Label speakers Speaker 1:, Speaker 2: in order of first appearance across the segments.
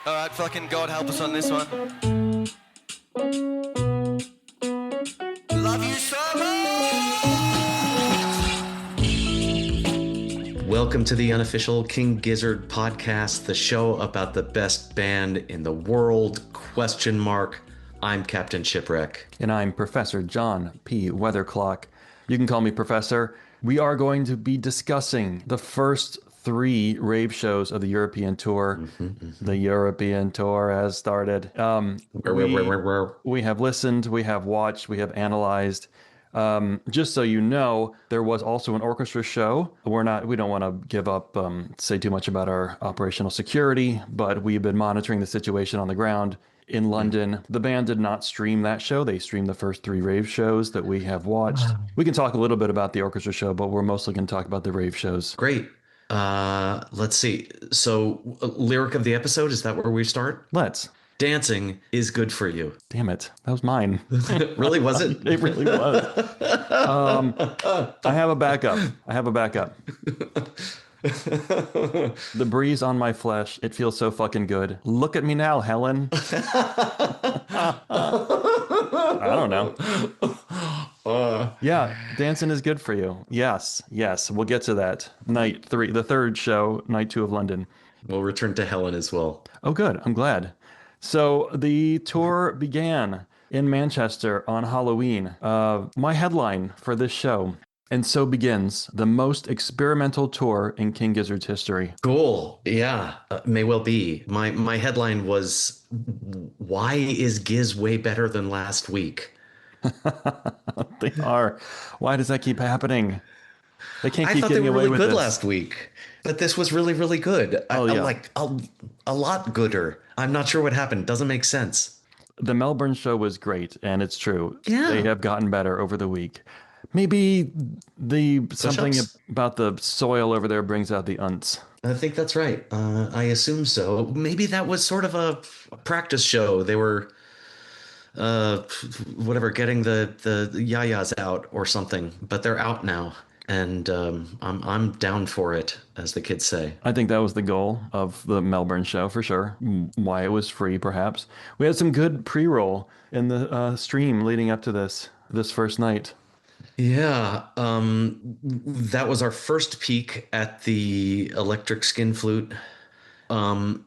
Speaker 1: All right, fucking God help us on this one. Love you so much!
Speaker 2: Welcome to the unofficial King Gizzard podcast, the show about the best band in the world, ? I'm Captain Shipwreck.
Speaker 3: And I'm Professor John P. Weatherclock. You can call me Professor. We are going to be discussing the first 3 rave shows of the European tour. The European tour has started. We have listened, we have watched, we have analyzed. Just so you know, there was also an orchestra show. We don't want to give up, say too much about our operational security, but we've been monitoring the situation on the ground in London. The band did not stream that show. They streamed the first 3 rave shows that we have watched. We can talk a little bit about the orchestra show, but we're mostly going to talk about the rave shows.
Speaker 2: Great. Let's see. So, lyric of the episode, is that where we start?
Speaker 3: Let's.
Speaker 2: Dancing is good for you.
Speaker 3: Damn it. That was mine.
Speaker 2: Really, was it?
Speaker 3: It really was. I have a backup. The breeze on my flesh, it feels so fucking good. Look at me now, Helen. I don't know. Yeah, dancing is good for you. Yes, we'll get to that. Night 3, the third show, night 2 of London.
Speaker 2: We'll return to Helen as well.
Speaker 3: Oh, good. I'm glad. So the tour began in Manchester on Halloween. My headline for this show: "And so begins the most experimental tour in King Gizzard's history."
Speaker 2: Cool. Yeah, may well be. My headline was, "Why is Giz way better than last week?"
Speaker 3: They are. Why does that keep happening? They can't keep getting away with this.
Speaker 2: I thought they were really good last week, but this was really, really good. Like a lot gooder. I'm not sure what happened. Doesn't make sense.
Speaker 3: The Melbourne show was great, and it's true.
Speaker 2: Yeah.
Speaker 3: They have gotten better over the week. Maybe something about the soil over there brings out the unts.
Speaker 2: I think that's right. I assume so. Maybe that was sort of a practice show. They were getting the yayas out or something, but they're out now. And I'm down for it, as the kids say.
Speaker 3: I think that was the goal of the Melbourne show, for sure. Why it was free, perhaps. We had some good pre-roll in the stream leading up to this first night.
Speaker 2: Yeah, that was our first peek at the electric skin flute. What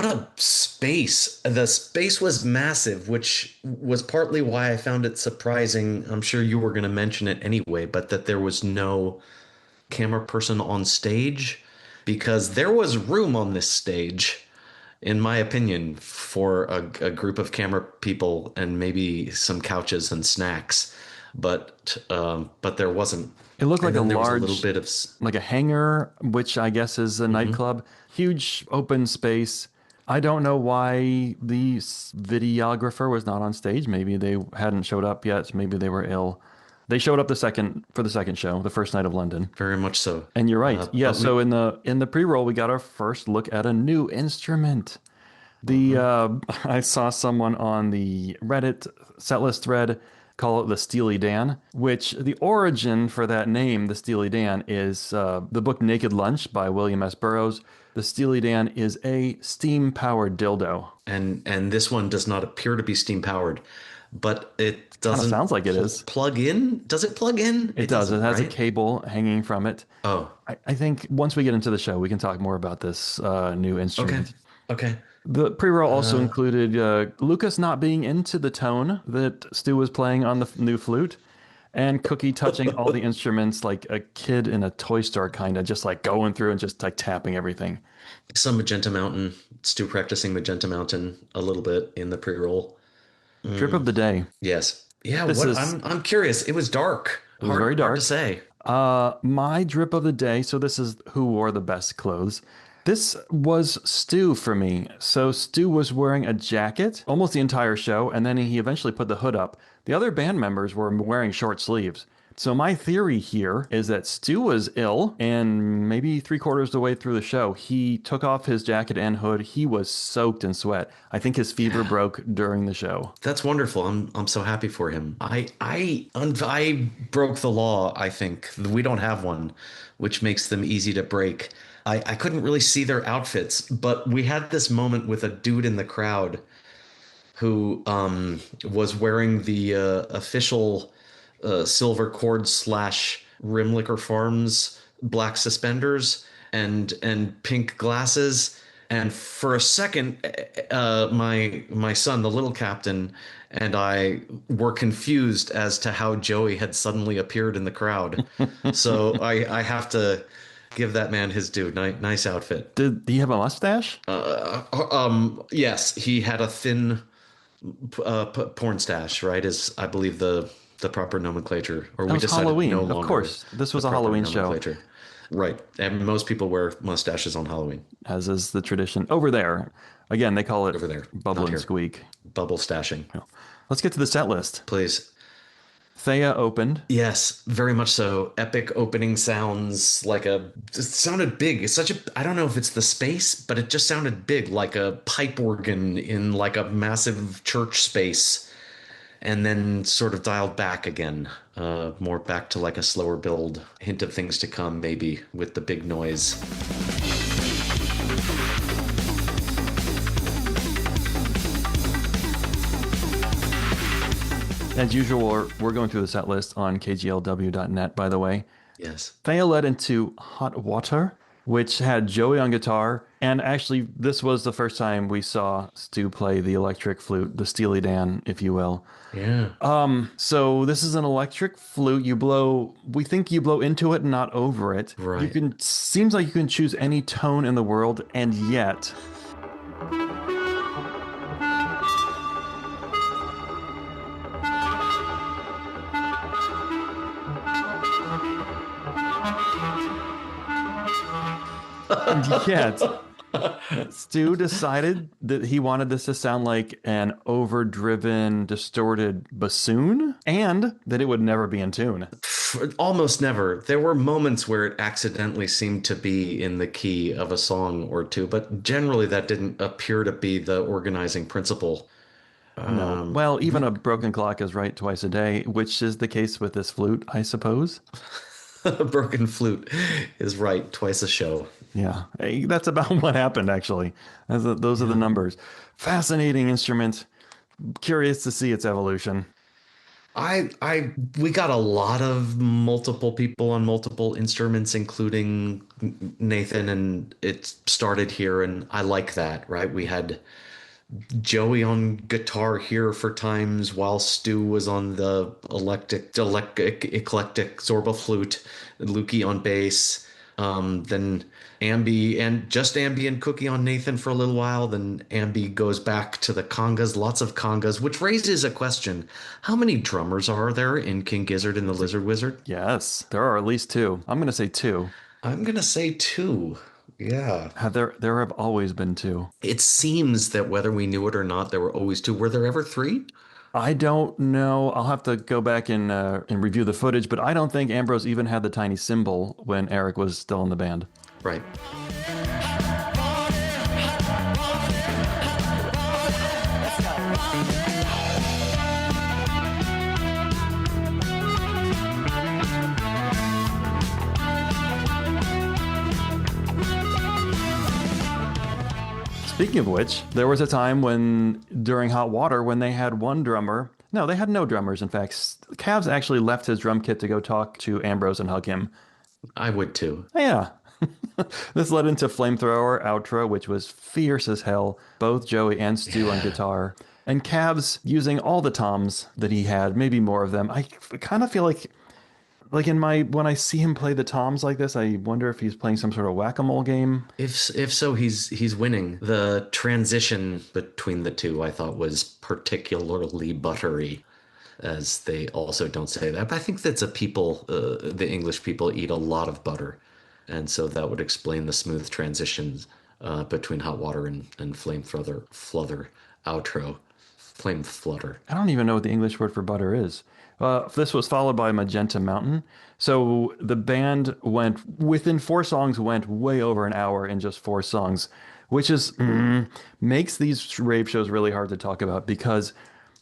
Speaker 2: a space. The space was massive, which was partly why I found it surprising. I'm sure you were going to mention it anyway, but that there was no camera person on stage, because there was room on this stage, in my opinion, for a group of camera people and maybe some couches and snacks. But there wasn't.
Speaker 3: It looked like a
Speaker 2: little bit of
Speaker 3: like a hangar, which I guess is a nightclub. Huge open space. I don't know why the videographer was not on stage. Maybe they hadn't showed up yet. Maybe they were ill. They showed up for the second show, the first night of London.
Speaker 2: Very much so.
Speaker 3: And you're right. So in the pre-roll, we got our first look at a new instrument. I saw someone on the Reddit setlist thread call it the Steely Dan, which the origin for that name, the Steely Dan, is the book Naked Lunch by William S. Burroughs. The Steely Dan is a steam-powered dildo.
Speaker 2: And this one does not appear to be steam-powered, but it doesn't.
Speaker 3: Sounds like it is.
Speaker 2: Plug in? Does it plug in?
Speaker 3: It does. It has a cable hanging from it.
Speaker 2: Oh.
Speaker 3: I think once we get into the show, we can talk more about this new instrument.
Speaker 2: Okay.
Speaker 3: The pre-roll also included Lucas not being into the tone that Stu was playing on the new flute, and Cookie touching all the instruments like a kid in a toy store, kind of just like going through and just like tapping everything.
Speaker 2: Some Magenta Mountain. Stu practicing Magenta Mountain a little bit in the pre-roll.
Speaker 3: Trip of the day.
Speaker 2: Yes. Yeah. I'm curious. It was dark.
Speaker 3: It was very dark.
Speaker 2: Hard to say.
Speaker 3: My drip of the day. So this is who wore the best clothes. This was Stu for me. So Stu was wearing a jacket almost the entire show, and then he eventually put the hood up. The other band members were wearing short sleeves. So my theory here is that Stu was ill, and maybe 3/4 of the way through the show, he took off his jacket and hood. He was soaked in sweat. I think his fever broke during the show.
Speaker 2: That's wonderful. I'm so happy for him. I broke the law. I think we don't have one, which makes them easy to break. I couldn't really see their outfits, but we had this moment with a dude in the crowd who was wearing the official Silver Cord slash Rimlicker Farms black suspenders and pink glasses. And for a second, my son, the little captain, and I were confused as to how Joey had suddenly appeared in the crowd. So I have to give that man his due. Nice outfit.
Speaker 3: Did he have a mustache?
Speaker 2: Yes, he had a thin porn stash, right? Is I believe the proper nomenclature, or
Speaker 3: That
Speaker 2: we
Speaker 3: was
Speaker 2: decided
Speaker 3: Halloween.
Speaker 2: no
Speaker 3: Of
Speaker 2: longer
Speaker 3: course, this was
Speaker 2: the
Speaker 3: a
Speaker 2: proper
Speaker 3: Halloween show,
Speaker 2: nomenclature. Right, and most people wear mustaches on Halloween.
Speaker 3: as is the tradition over there. Again, they call it
Speaker 2: Over there,
Speaker 3: Bubble
Speaker 2: not
Speaker 3: and
Speaker 2: here.
Speaker 3: Squeak.
Speaker 2: Bubble stashing,
Speaker 3: Let's get to the set list.
Speaker 2: please.
Speaker 3: Thea opened.
Speaker 2: Yes, very much so. Epic opening sounds like it sounded big. It's such a, I don't know if it's the space, but it just sounded big, like a pipe organ in like a massive church space. And then sort of dialed back again, more back to like a slower build, hint of things to come, maybe, with the big noise.
Speaker 3: As usual, we're going through the set list on kglw.net, by the way.
Speaker 2: Yes.
Speaker 3: Thea led into Hot Water, which had Joey on guitar. And actually, this was the first time we saw Stu play the electric flute, the Steely Dan, if you will.
Speaker 2: Yeah.
Speaker 3: So this is an electric flute. We think you blow into it, not over it.
Speaker 2: Right.
Speaker 3: Seems like you can choose any tone in the world, and yet yet, Stu decided that he wanted this to sound like an overdriven, distorted bassoon, and that it would never be in tune.
Speaker 2: Almost never. There were moments where it accidentally seemed to be in the key of a song or two, but generally that didn't appear to be the organizing principle.
Speaker 3: No. Well, even a broken clock is right twice a day, which is the case with this flute, I suppose.
Speaker 2: A broken flute is right twice a show.
Speaker 3: Yeah, hey, that's about what happened, actually. Those are the numbers. Fascinating instrument. Curious to see its evolution.
Speaker 2: We got a lot of multiple people on multiple instruments, including Nathan, and it started here, and I like that, right? We had Joey on guitar here for times, while Stu was on the eclectic Zorba flute, Lukey on bass, then Ambi and Cookie on Nathan for a little while. Then Ambi goes back to the congas, lots of congas, which raises a question. How many drummers are there in King Gizzard and the Lizard Wizard?
Speaker 3: Yes, there are at least two. I'm going to say two.
Speaker 2: I'm going to say two. Yeah.
Speaker 3: There have always been two.
Speaker 2: It seems that whether we knew it or not, there were always two. Were there ever three?
Speaker 3: I don't know. I'll have to go back and review the footage, but I don't think Ambrose even had the tiny cymbal when Eric was still in the band.
Speaker 2: Right.
Speaker 3: Speaking of which, there was a time during Hot Water, when they had one drummer. No, they had no drummers, in fact. Cavs actually left his drum kit to go talk to Ambrose and hug him.
Speaker 2: I would too.
Speaker 3: Yeah. This led into Flamethrower outro, which was fierce as hell. Both Joey and Stu on guitar. And Cavs using all the toms that he had, maybe more of them. I kind of feel like when I see him play the toms like this, I wonder if he's playing some sort of whack-a-mole game.
Speaker 2: If so, he's winning. The transition between the two, I thought, was particularly buttery, as they also don't say that. But I think that's the English people eat a lot of butter, and so that would explain the smooth transitions between Hot Water and Flame Fluther outro. Flame Flutter.
Speaker 3: I don't even know what the English word for butter is. This was followed by Magenta Mountain. So the band within 4 songs, went way over an hour in just 4 songs, which makes these rave shows really hard to talk about, because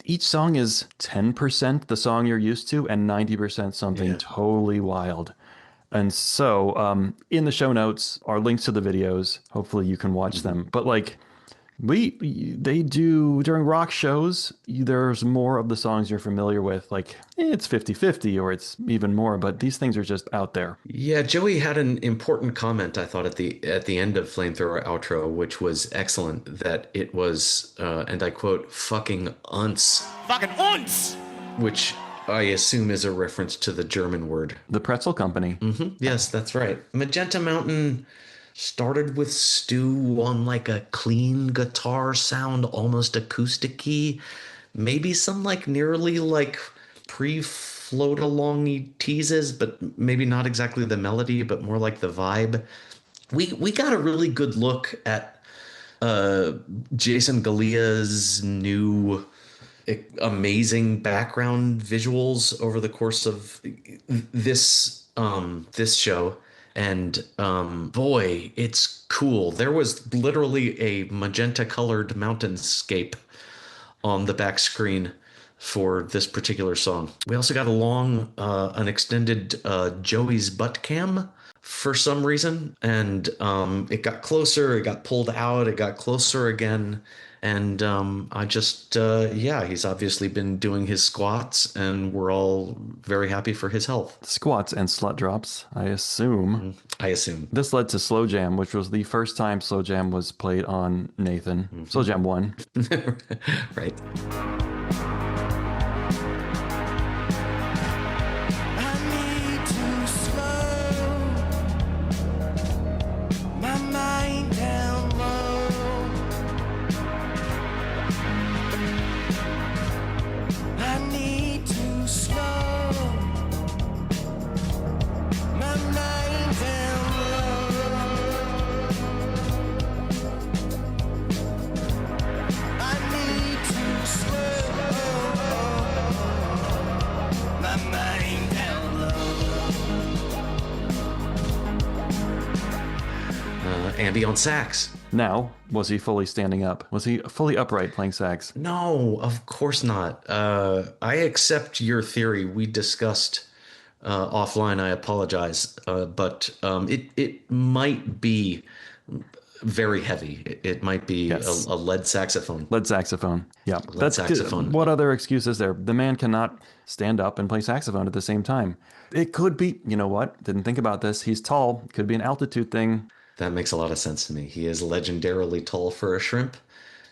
Speaker 3: each song is 10% the song you're used to and 90% something totally wild. And so in the show notes are links to the videos. Hopefully you can watch them. But like they do during rock shows, there's more of the songs you're familiar with. Like it's 50-50 or it's even more, but these things are just out there.
Speaker 2: Yeah, Joey had an important comment, I thought, at the end of Flamethrower Outro, which was excellent, that it was, and I quote, fucking uns.
Speaker 1: Fucking uns!
Speaker 2: Which I assume is a reference to the German word.
Speaker 3: The Pretzel Company.
Speaker 2: Yes, that's right. Magenta Mountain started with Stu on like a clean guitar sound, almost acoustic-y. Maybe some like nearly like pre-float along teases, but maybe not exactly the melody, but more like the vibe. We got a really good look at Jason Galea's new amazing background visuals over the course of this show, and boy, it's cool. There was literally a magenta colored mountainscape on the back screen for this particular song. We also got an extended Joey's butt cam for some reason, and it got closer, it got pulled out, it got closer again. And I just, he's obviously been doing his squats, and we're all very happy for his health.
Speaker 3: Squats and slut drops, I assume.
Speaker 2: I assume.
Speaker 3: This led to Slow Jam, which was the first time Slow Jam was played on Nathan. Slow Jam 1.
Speaker 2: Right. Andy on sax.
Speaker 3: Now, was he fully standing up? Was he fully upright playing sax?
Speaker 2: No, of course not. I accept your theory. We discussed offline. I apologize, but it might be very heavy. It might be
Speaker 3: Yes.
Speaker 2: a lead saxophone.
Speaker 3: Lead saxophone. Yeah.
Speaker 2: Lead saxophone.
Speaker 3: What other excuse is there? The man cannot stand up and play saxophone at the same time. It could be, you know what? Didn't think about this. He's tall. Could be an altitude thing.
Speaker 2: That makes a lot of sense to me. He is legendarily tall for a shrimp,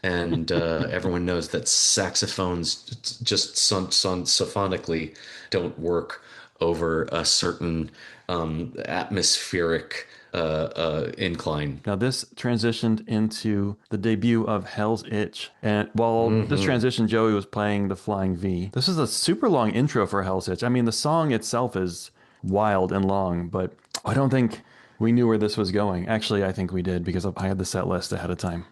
Speaker 2: and everyone knows that saxophones just sophonically don't work over a certain atmospheric incline.
Speaker 3: Now, this transitioned into the debut of Hell's Itch. And while this transition, Joey was playing the Flying V. This is a super long intro for Hell's Itch. I mean, the song itself is wild and long, but I don't think we knew where this was going. Actually, I think we did because I had the set list ahead of time.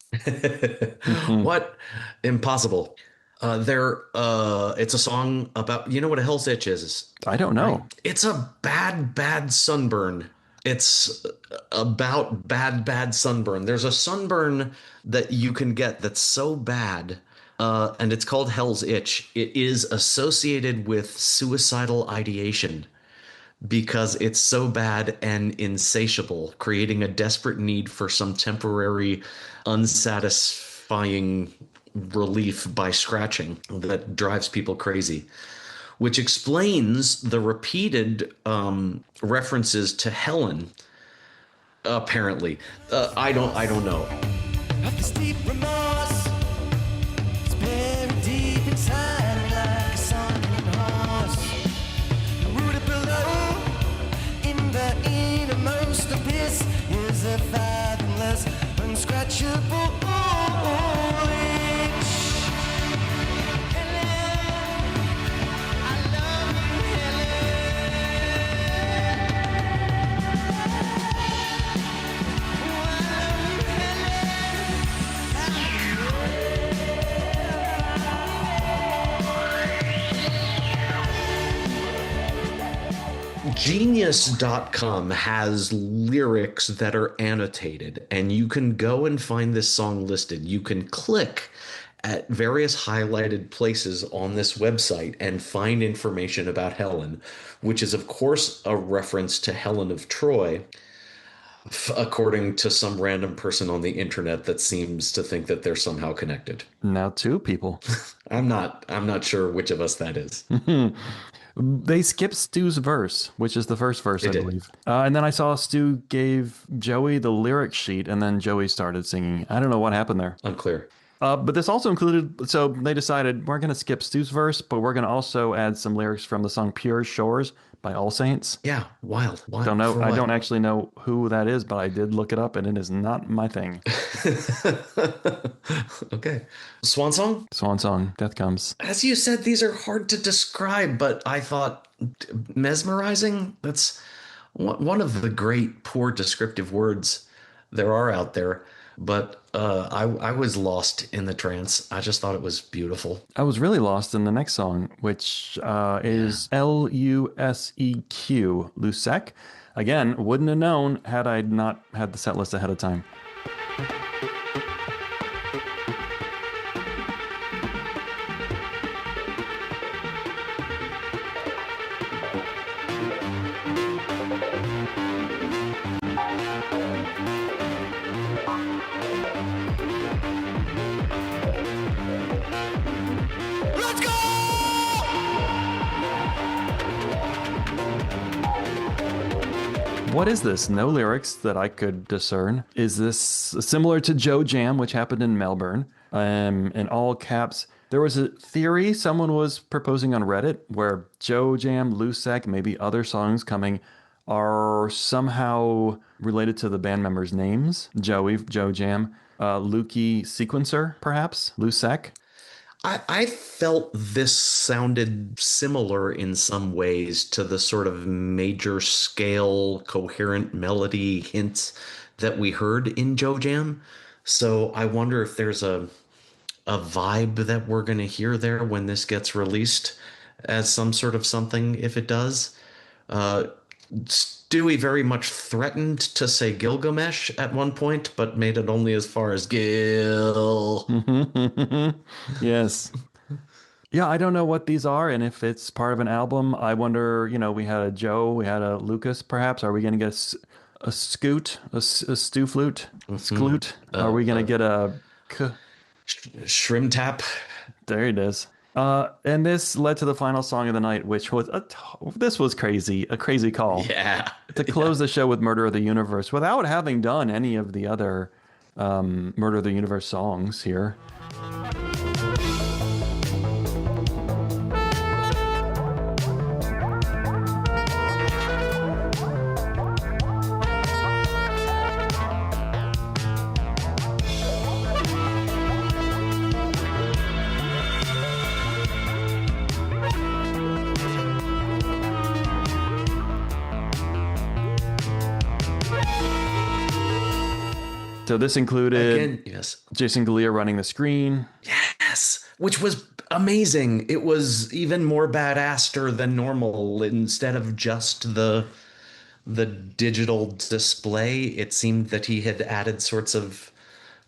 Speaker 2: What? Impossible. It's a song about, you know what a Hell's Itch is?
Speaker 3: I don't know.
Speaker 2: Right? It's a bad sunburn. It's about bad sunburn. There's a sunburn that you can get that's so bad, and it's called Hell's Itch. It is associated with suicidal ideation because it's so bad and insatiable, creating a desperate need for some temporary, unsatisfying relief by scratching that drives people crazy, which explains the repeated references to Helen. Apparently, I don't know.
Speaker 4: This deep remorse is buried deep inside like a sunken horse. Rooted below in the innermost abyss is a fathomless, unscratchable itch. Helen, I love you,
Speaker 2: Genius.com has lyrics that are annotated, and you can go and find this song listed. You can click at various highlighted places on this website and find information about Helen, which is, of course, a reference to Helen of Troy, according to some random person on the internet that seems to think that they're somehow connected.
Speaker 3: Now two people.
Speaker 2: I'm not sure which of us that is.
Speaker 3: They skipped Stu's verse, which is the first verse, I
Speaker 2: did.
Speaker 3: believe. And then I saw Stu gave Joey the lyric sheet, and then Joey started singing. I don't know what happened there.
Speaker 2: Unclear.
Speaker 3: But this also included, so they decided we're going to skip Stu's verse, but we're going to also add some lyrics from the song Pure Shores by All Saints.
Speaker 2: Yeah, wild.
Speaker 3: Don't know.
Speaker 2: For
Speaker 3: I
Speaker 2: what?
Speaker 3: don't actually know who that is, but I did look it up, and it is not my thing.
Speaker 2: Okay. Swan Song?
Speaker 3: Swan Song, Death Comes.
Speaker 2: As you said, these are hard to describe, but I thought mesmerizing, that's one of the great poor descriptive words there are out there. But I was lost in the trance. I just thought it was beautiful.
Speaker 3: I was really lost in the next song, which is Luseq, Lusek. Again, wouldn't have known had I not had the set list ahead of time.
Speaker 4: Let's go!
Speaker 3: What is this? No lyrics that I could discern. Is this similar to Joe Jam, which happened in Melbourne? In all caps, there was a theory someone was proposing on Reddit where Joe Jam, Lusek, maybe other songs coming are somehow related to the band members' names. Joey, Joe Jam, Lukey Sequencer, perhaps, Lusek.
Speaker 2: I felt this sounded similar in some ways to the sort of major scale coherent melody hints that we heard in Joe Jam. So I wonder if there's a vibe that we're going to hear there when this gets released as some sort of something, if it does. Stewie very much threatened to say Gilgamesh at one point, but made it only as far as Gil.
Speaker 3: Yes. Yeah, I don't know what these are and if it's part of an album. I wonder, we had a Joe, we had a Lucas, perhaps. Are we going to get a Scoot, a stew flute, Skloot? Are we going to get a
Speaker 2: Shrim Tap.
Speaker 3: There it is. And this led to the final song of the night, which was this was crazy, a crazy call.
Speaker 2: Yeah.
Speaker 3: To close the show with Murder of the Universe without having done any of the other Murder of the Universe songs here. So this included
Speaker 2: Again, yes.
Speaker 3: Jason Galea running the screen.
Speaker 2: Yes, which was amazing. It was even more badasser than normal. Instead of just the digital display, it seemed that he had added sorts of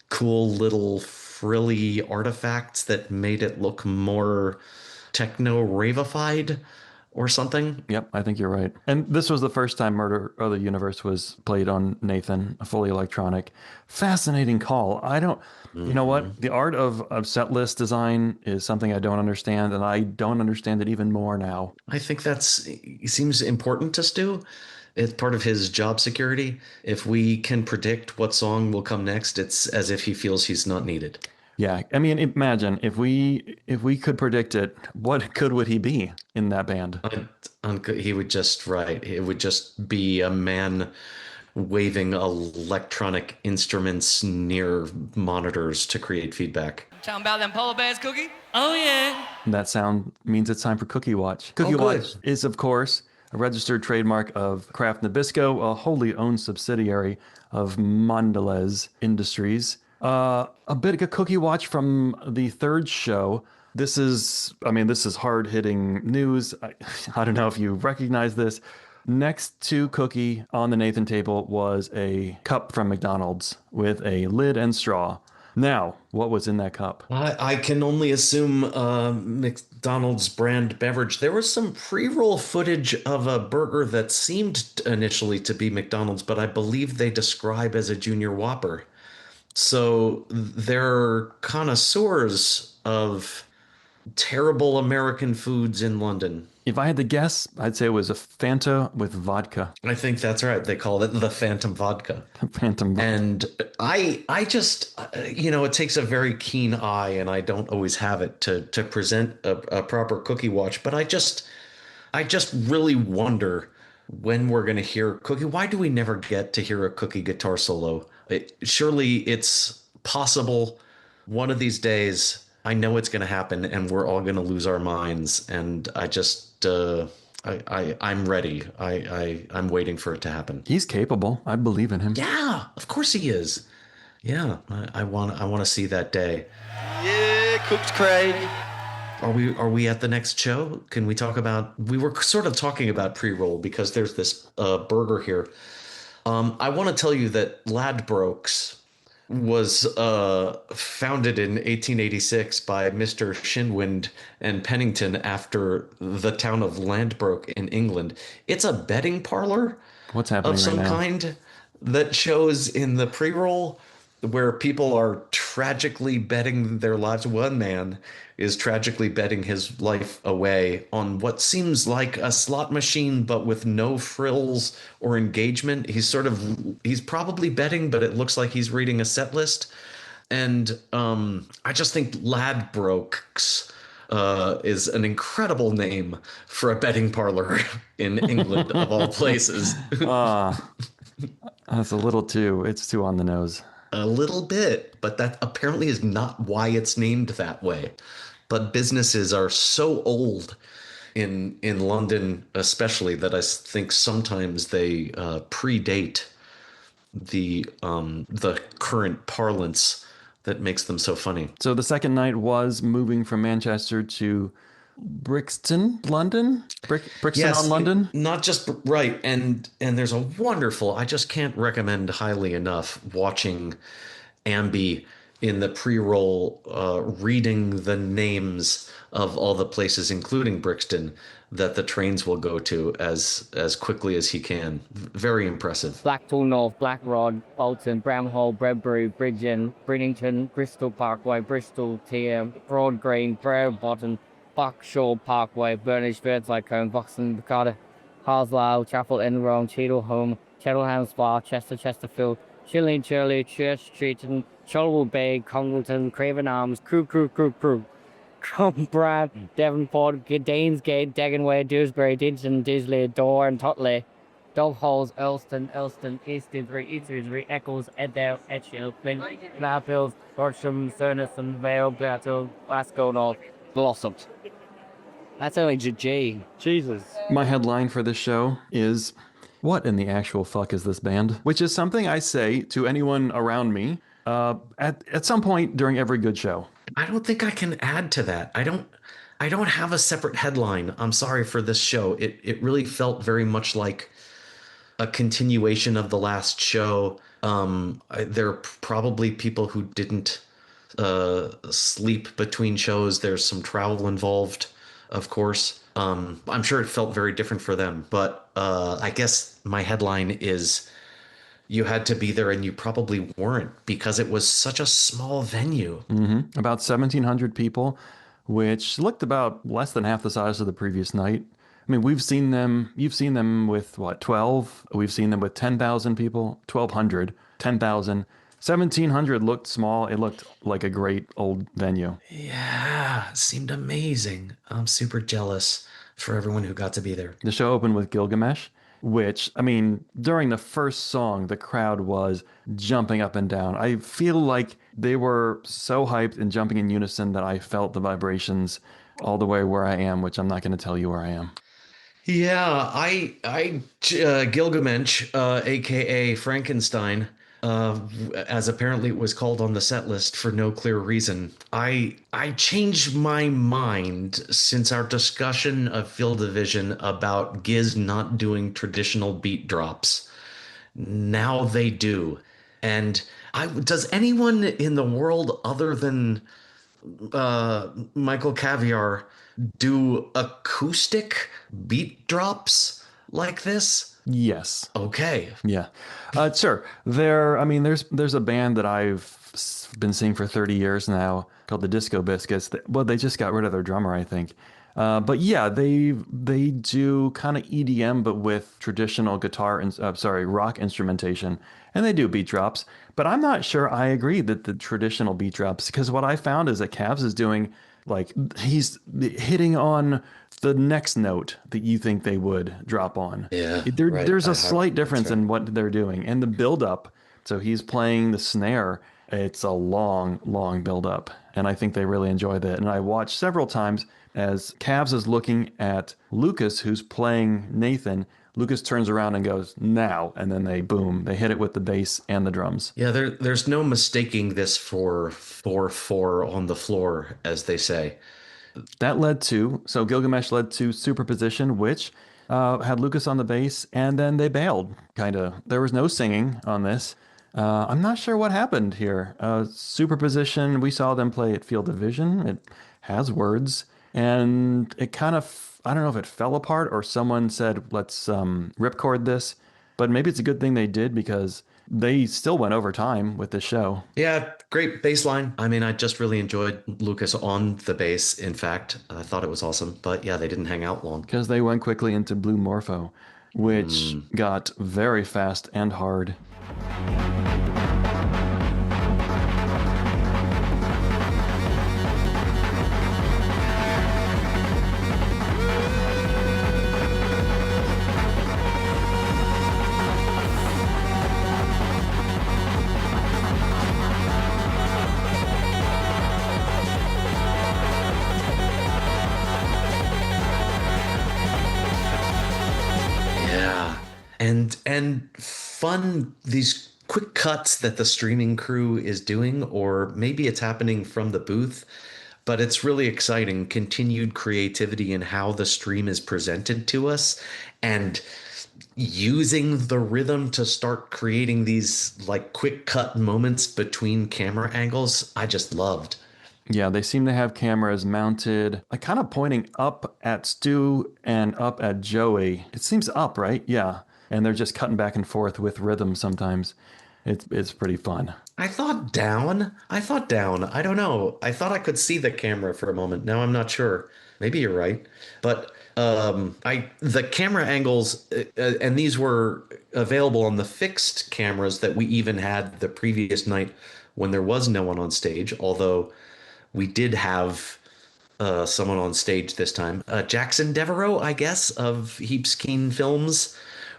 Speaker 2: cool little frilly artifacts that made it look more techno ravified or something.
Speaker 3: Yep, I think you're right. And this was the first time Murder of the Universe was played on Nathan, fully electronic. Fascinating call. You know what? The art of set list design is something I don't understand, and I don't understand it even more now.
Speaker 2: I think it seems important to Stu. It's part of his job security. If we can predict what song will come next, it's as if he feels he's not needed.
Speaker 3: Yeah, I mean, imagine if we could predict it, what good would he be in that band?
Speaker 2: He would just it would just be a man waving electronic instruments near monitors to create feedback.
Speaker 4: Talking about them polar bears, Cookie? Oh, yeah.
Speaker 3: That sound means it's time for Cookie Watch. Cookie
Speaker 2: good.
Speaker 3: Watch is, of course, a registered trademark of Kraft Nabisco, a wholly owned subsidiary of Mondelez Industries. A bit of a Cookie Watch from the third show. This is hard-hitting news. I don't know if you recognize this. Next to Cookie on the Nathan table was a cup from McDonald's with a lid and straw. Now, what was in that cup?
Speaker 2: I can only assume McDonald's brand beverage. There was some pre-roll footage of a burger that seemed initially to be McDonald's, but I believe they describe as a Junior Whopper. So they're connoisseurs of terrible American foods in London.
Speaker 3: If I had to guess, I'd say it was a Fanta with vodka.
Speaker 2: I think that's right. They call it the Phantom Vodka.
Speaker 3: Phantom vodka.
Speaker 2: And I just, it takes a very keen eye, and I don't always have it to present a proper cookie watch. But I just really wonder when we're going to hear Cookie. Why do we never get to hear a Cookie guitar solo? Surely it's possible one of these days. I know it's going to happen, and we're all going to lose our minds. And I just, I'm ready. I'm waiting for it to happen.
Speaker 3: He's capable. I believe in him.
Speaker 2: Yeah, of course he is. Yeah, I want to see that day.
Speaker 1: Yeah, cooked Craig.
Speaker 2: Are we at the next show? Can we talk about? We were sort of talking about pre-roll because there's this burger here. I want to tell you that Ladbrokes was founded in 1886 by Mr. Shinwind and Pennington after the town of Ladbroke in England. It's a betting parlor
Speaker 3: What's happening
Speaker 2: of some
Speaker 3: right now?
Speaker 2: kind that shows in the pre-roll where people are tragically betting their lives. One man is tragically betting his life away on what seems like a slot machine, but with no frills or engagement. He's probably betting, but it looks like he's reading a set list. And I just think Ladbrokes is an incredible name for a betting parlor in England, of all places.
Speaker 3: That's it's too on the nose.
Speaker 2: A little bit, but that apparently is not why it's named that way. But businesses are so old in London, especially, that I think sometimes they predate the current parlance that makes them so funny.
Speaker 3: So the second night was moving from Manchester to Brixton, London? Brixton on London?
Speaker 2: Not just right. And there's a wonderful, I just can't recommend highly enough watching Ambi in the pre-roll, reading the names of all the places, including Brixton, that the trains will go to as quickly as he can. Very impressive.
Speaker 5: Blackpool North, Blackrod, Bolton, Bramhall, Bredbury, Bridgeend, Bridlington, Bristol Parkway, Bristol, TM, Broad Green, Bottom, Buckshaw Parkway, Burnage, Birdseye Cone, Buxton, Bacada, Harslow, Chapel Enron, Cheadle Cheltenham Spa, Chesterfield, Chilling, Church Street, Cholwell Bay, Congleton, Craven Arms, Crew, Crumbrad, Devonport, Danesgate, Dagenway, Dewsbury, Digdon, Disley, Dore and Totley, Dog Holes, Elston, East Didsbury, Eccles, Edale, Edgehill, Flint, Knaphill, Horsham, Cernison, Vale, Glasgow, North, Blossom. That's only G. Jesus.
Speaker 3: My headline for this show is, what in the actual fuck is this band? Which is something I say to anyone around me at some point during every good show.
Speaker 2: I don't think I can add to that. I don't have a separate headline. I'm sorry for this show. It really felt very much like a continuation of the last show. There are probably people who didn't sleep between shows. There's some travel involved, of course. I'm sure it felt very different for them, but I guess my headline is you had to be there and you probably weren't because it was such a small venue.
Speaker 3: Mm-hmm. About 1,700 people, which looked about less than half the size of the previous night. I mean, you've seen them with what, 12? We've seen them with 10,000 people, 1,200, 10,000. 1,700 looked small. It looked like a great old venue.
Speaker 2: Yeah, it seemed amazing. I'm super jealous for everyone who got to be there.
Speaker 3: The show opened with Gilgamesh, which, I mean, during the first song, the crowd was jumping up and down. I feel like they were so hyped and jumping in unison that I felt the vibrations all the way where I am, which I'm not going to tell you where I am.
Speaker 2: Yeah, Gilgamesh, aka Frankenstein, as apparently it was called on the set list for no clear reason. I changed my mind since our discussion of Field Division about Giz not doing traditional beat drops. Now they do. And Does anyone in the world other than Michael Caviar do acoustic beat drops like this?
Speaker 3: Yes.
Speaker 2: Okay.
Speaker 3: Yeah. Sure. I mean, there's a band that been seeing for 30 years now called the Disco Biscuits. Well, they just got rid of their drummer, I think. But yeah, they do kind of EDM, but with traditional guitar and rock instrumentation, and they do beat drops. But I'm not sure I agree that the traditional beat drops, because what I found is that Cavs is doing, like, he's hitting on the next note that you think they would drop on.
Speaker 2: Yeah, right.
Speaker 3: There's a slight
Speaker 2: That's
Speaker 3: difference
Speaker 2: right.
Speaker 3: in what they're doing and the build up. So he's playing the snare. It's a long, long build up. And I think they really enjoy that. And I watched several times as Cavs is looking at Lucas, who's playing Nathan. Lucas turns around and goes, now. And then they hit it with the bass and the drums.
Speaker 2: Yeah, there's no mistaking this for 4/4 on the floor, as they say.
Speaker 3: That led to, so Gilgamesh led to Superposition, which had Lucas on the bass, and then they bailed, kind of. There was no singing on this. I'm not sure what happened here. Superposition, we saw them play at Field of Vision. It has words, and it kind of, I don't know if it fell apart or someone said, let's ripcord this, but maybe it's a good thing they did because they still went over time with this show.
Speaker 2: Yeah, great bass line. I mean, I just really enjoyed Lucas on the bass. In fact, I thought it was awesome. But yeah, they didn't hang out long.
Speaker 3: Because they went quickly into Blue Morpho, which got very fast and hard.
Speaker 2: Yeah. And fun, these quick cuts that the streaming crew is doing, or maybe it's happening from the booth, but it's really exciting. Continued creativity in how the stream is presented to us and using the rhythm to start creating these like quick cut moments between camera angles. I just loved.
Speaker 3: Yeah, they seem to have cameras mounted, like kind of pointing up at Stu and up at Joey. It seems up, right? Yeah. And they're just cutting back and forth with rhythm sometimes. It's pretty fun.
Speaker 2: I thought down. I thought down. I don't know. I thought I could see the camera for a moment. Now I'm not sure. Maybe you're right. But I the camera angles and these were available on the fixed cameras that we even had the previous night when there was no one on stage, although we did have someone on stage this time. Jackson Devereaux, I guess, of Heaps Keen Films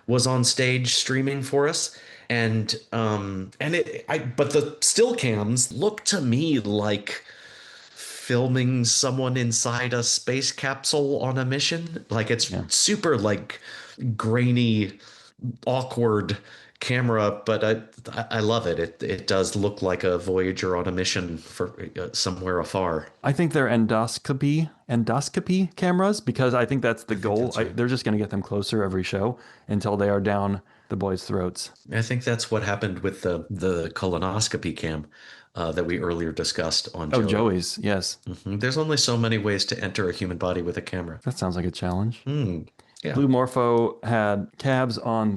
Speaker 2: was on stage streaming for us. But the still cams look to me like filming someone inside a space capsule on a mission. Like it's super like grainy, awkward camera, but I love it. It does look like a Voyager on a mission for somewhere afar.
Speaker 3: I think they're endoscopy cameras because I think that's the goal. They're just going to get them closer every show until they are down the boys' throats.
Speaker 2: I think that's what happened with the colonoscopy cam that we earlier discussed on Joey.
Speaker 3: Joey's, yes.
Speaker 2: There's only so many ways to enter a human body with a camera.
Speaker 3: That sounds like a challenge.
Speaker 2: Yeah.
Speaker 3: Blue Morpho had cabs on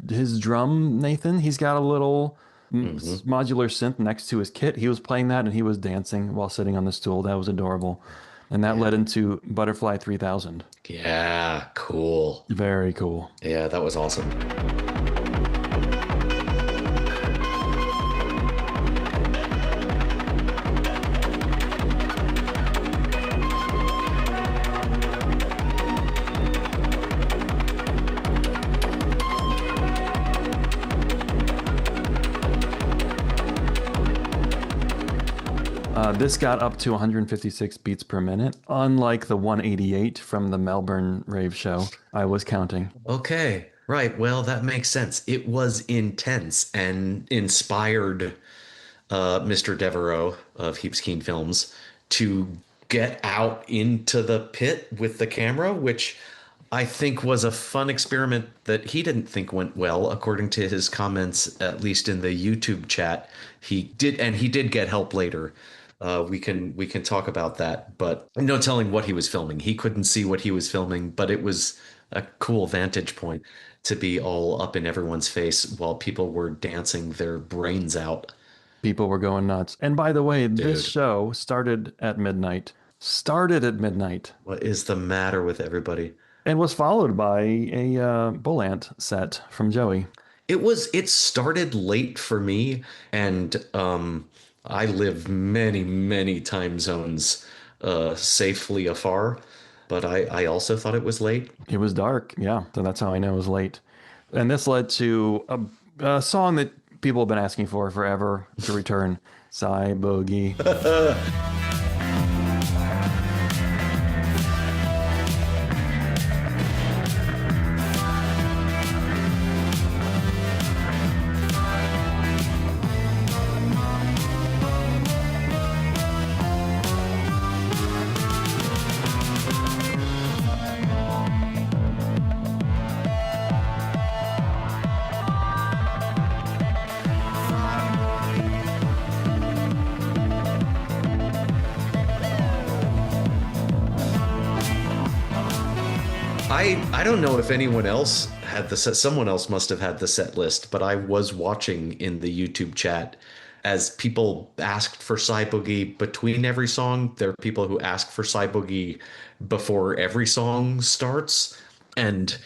Speaker 3: his drum, Nathan. He's got a little modular synth next to his kit. He was playing that and he was dancing while sitting on the stool. That was adorable. And that led into Butterfly 3000.
Speaker 2: Yeah, cool.
Speaker 3: Very cool.
Speaker 2: Yeah, that was awesome.
Speaker 3: This got up to 156 beats per minute, unlike the 188 from the Melbourne Rave show. I was counting.
Speaker 2: Okay, right. Well, that makes sense. It was intense and inspired Mr. Devereaux of Heaps Keen Films to get out into the pit with the camera, which I think was a fun experiment that he didn't think went well, according to his comments, at least in the YouTube chat. He did get help later. We can talk about that, but no telling what he was filming. He couldn't see what he was filming, but it was a cool vantage point to be all up in everyone's face while people were dancing their brains out.
Speaker 3: People were going nuts. And by the way, this
Speaker 2: Dude.
Speaker 3: show started at midnight. Started at midnight.
Speaker 2: What is the matter with everybody?
Speaker 3: And was followed by a bull ant set from Joey.
Speaker 2: It started late for me, and I live many time zones safely afar, but I also thought it was late.
Speaker 3: It was dark, yeah. So that's how I know it was late. And this led to a song that people have been asking for forever to return. Psy Boogie.
Speaker 2: I don't know if anyone else had the set. Someone else must have had the set list, but I was watching in the YouTube chat as people asked for Psy Boogie between every song. There are people who ask for Psy Boogie before every song starts, and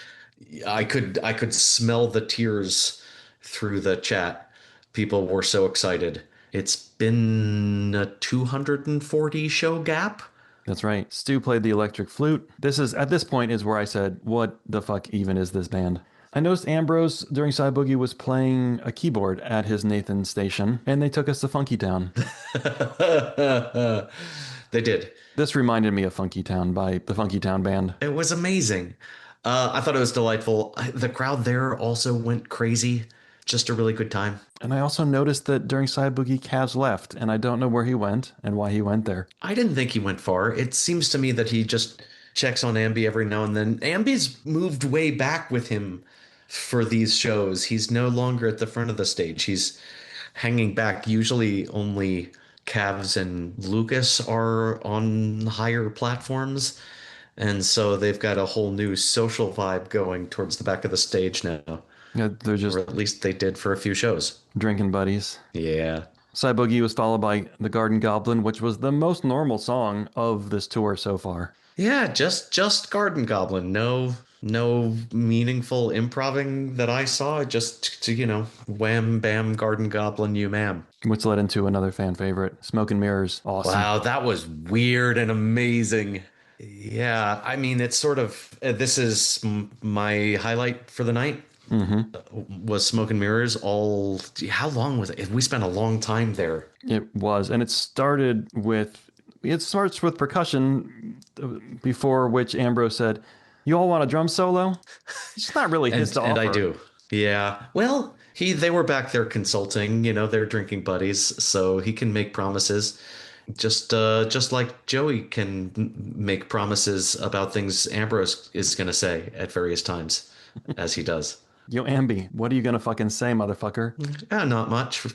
Speaker 2: I could smell the tears through the chat. People were so excited. It's been a 240 show gap.
Speaker 3: That's right. Stu played the electric flute. At this point is where I said, what the fuck even is this band? I noticed Ambrose during Psy Boogie was playing a keyboard at his Nathan station, and they took us to Funky Town.
Speaker 2: They did.
Speaker 3: This reminded me of Funky Town by the Funky Town Band.
Speaker 2: It was amazing. I thought it was delightful. The crowd there also went crazy. Just a really good time.
Speaker 3: And I also noticed that during Psy Boogie, Kaz left, and I don't know where he went and why he went there.
Speaker 2: I didn't think he went far. It seems to me that he just checks on Ambi every now and then. Ambi's moved way back with him for these shows. He's no longer at the front of the stage. He's hanging back. Usually only Cavs and Lucas are on higher platforms. And so they've got a whole new social vibe going towards the back of the stage now.
Speaker 3: Yeah, they're just
Speaker 2: Or at least they did for a few shows.
Speaker 3: drinking buddies.
Speaker 2: Yeah.
Speaker 3: Psy Boogie was followed by The Garden Goblin, which was the most normal song of this tour so far.
Speaker 2: Yeah, just Garden Goblin. No meaningful improving that I saw. Just wham bam Garden Goblin you ma'am.
Speaker 3: Which led into another fan favorite, Smoke and Mirrors. Awesome.
Speaker 2: Wow, that was weird and amazing. Yeah, I mean, it's sort of this is my highlight for the night. Was Smoke and Mirrors. How long was it? We spent a long time there.
Speaker 3: It was, and it starts with percussion, before which Ambrose said, "You all want a drum solo?" It's not really his to
Speaker 2: And I
Speaker 3: offer.
Speaker 2: do. Yeah. Well, they were back there consulting, they're drinking buddies, so he can make promises. Just like Joey can make promises about things Ambrose is going to say at various times, as he does.
Speaker 3: Yo, Ambi, what are you gonna fucking say, motherfucker?
Speaker 2: Not much.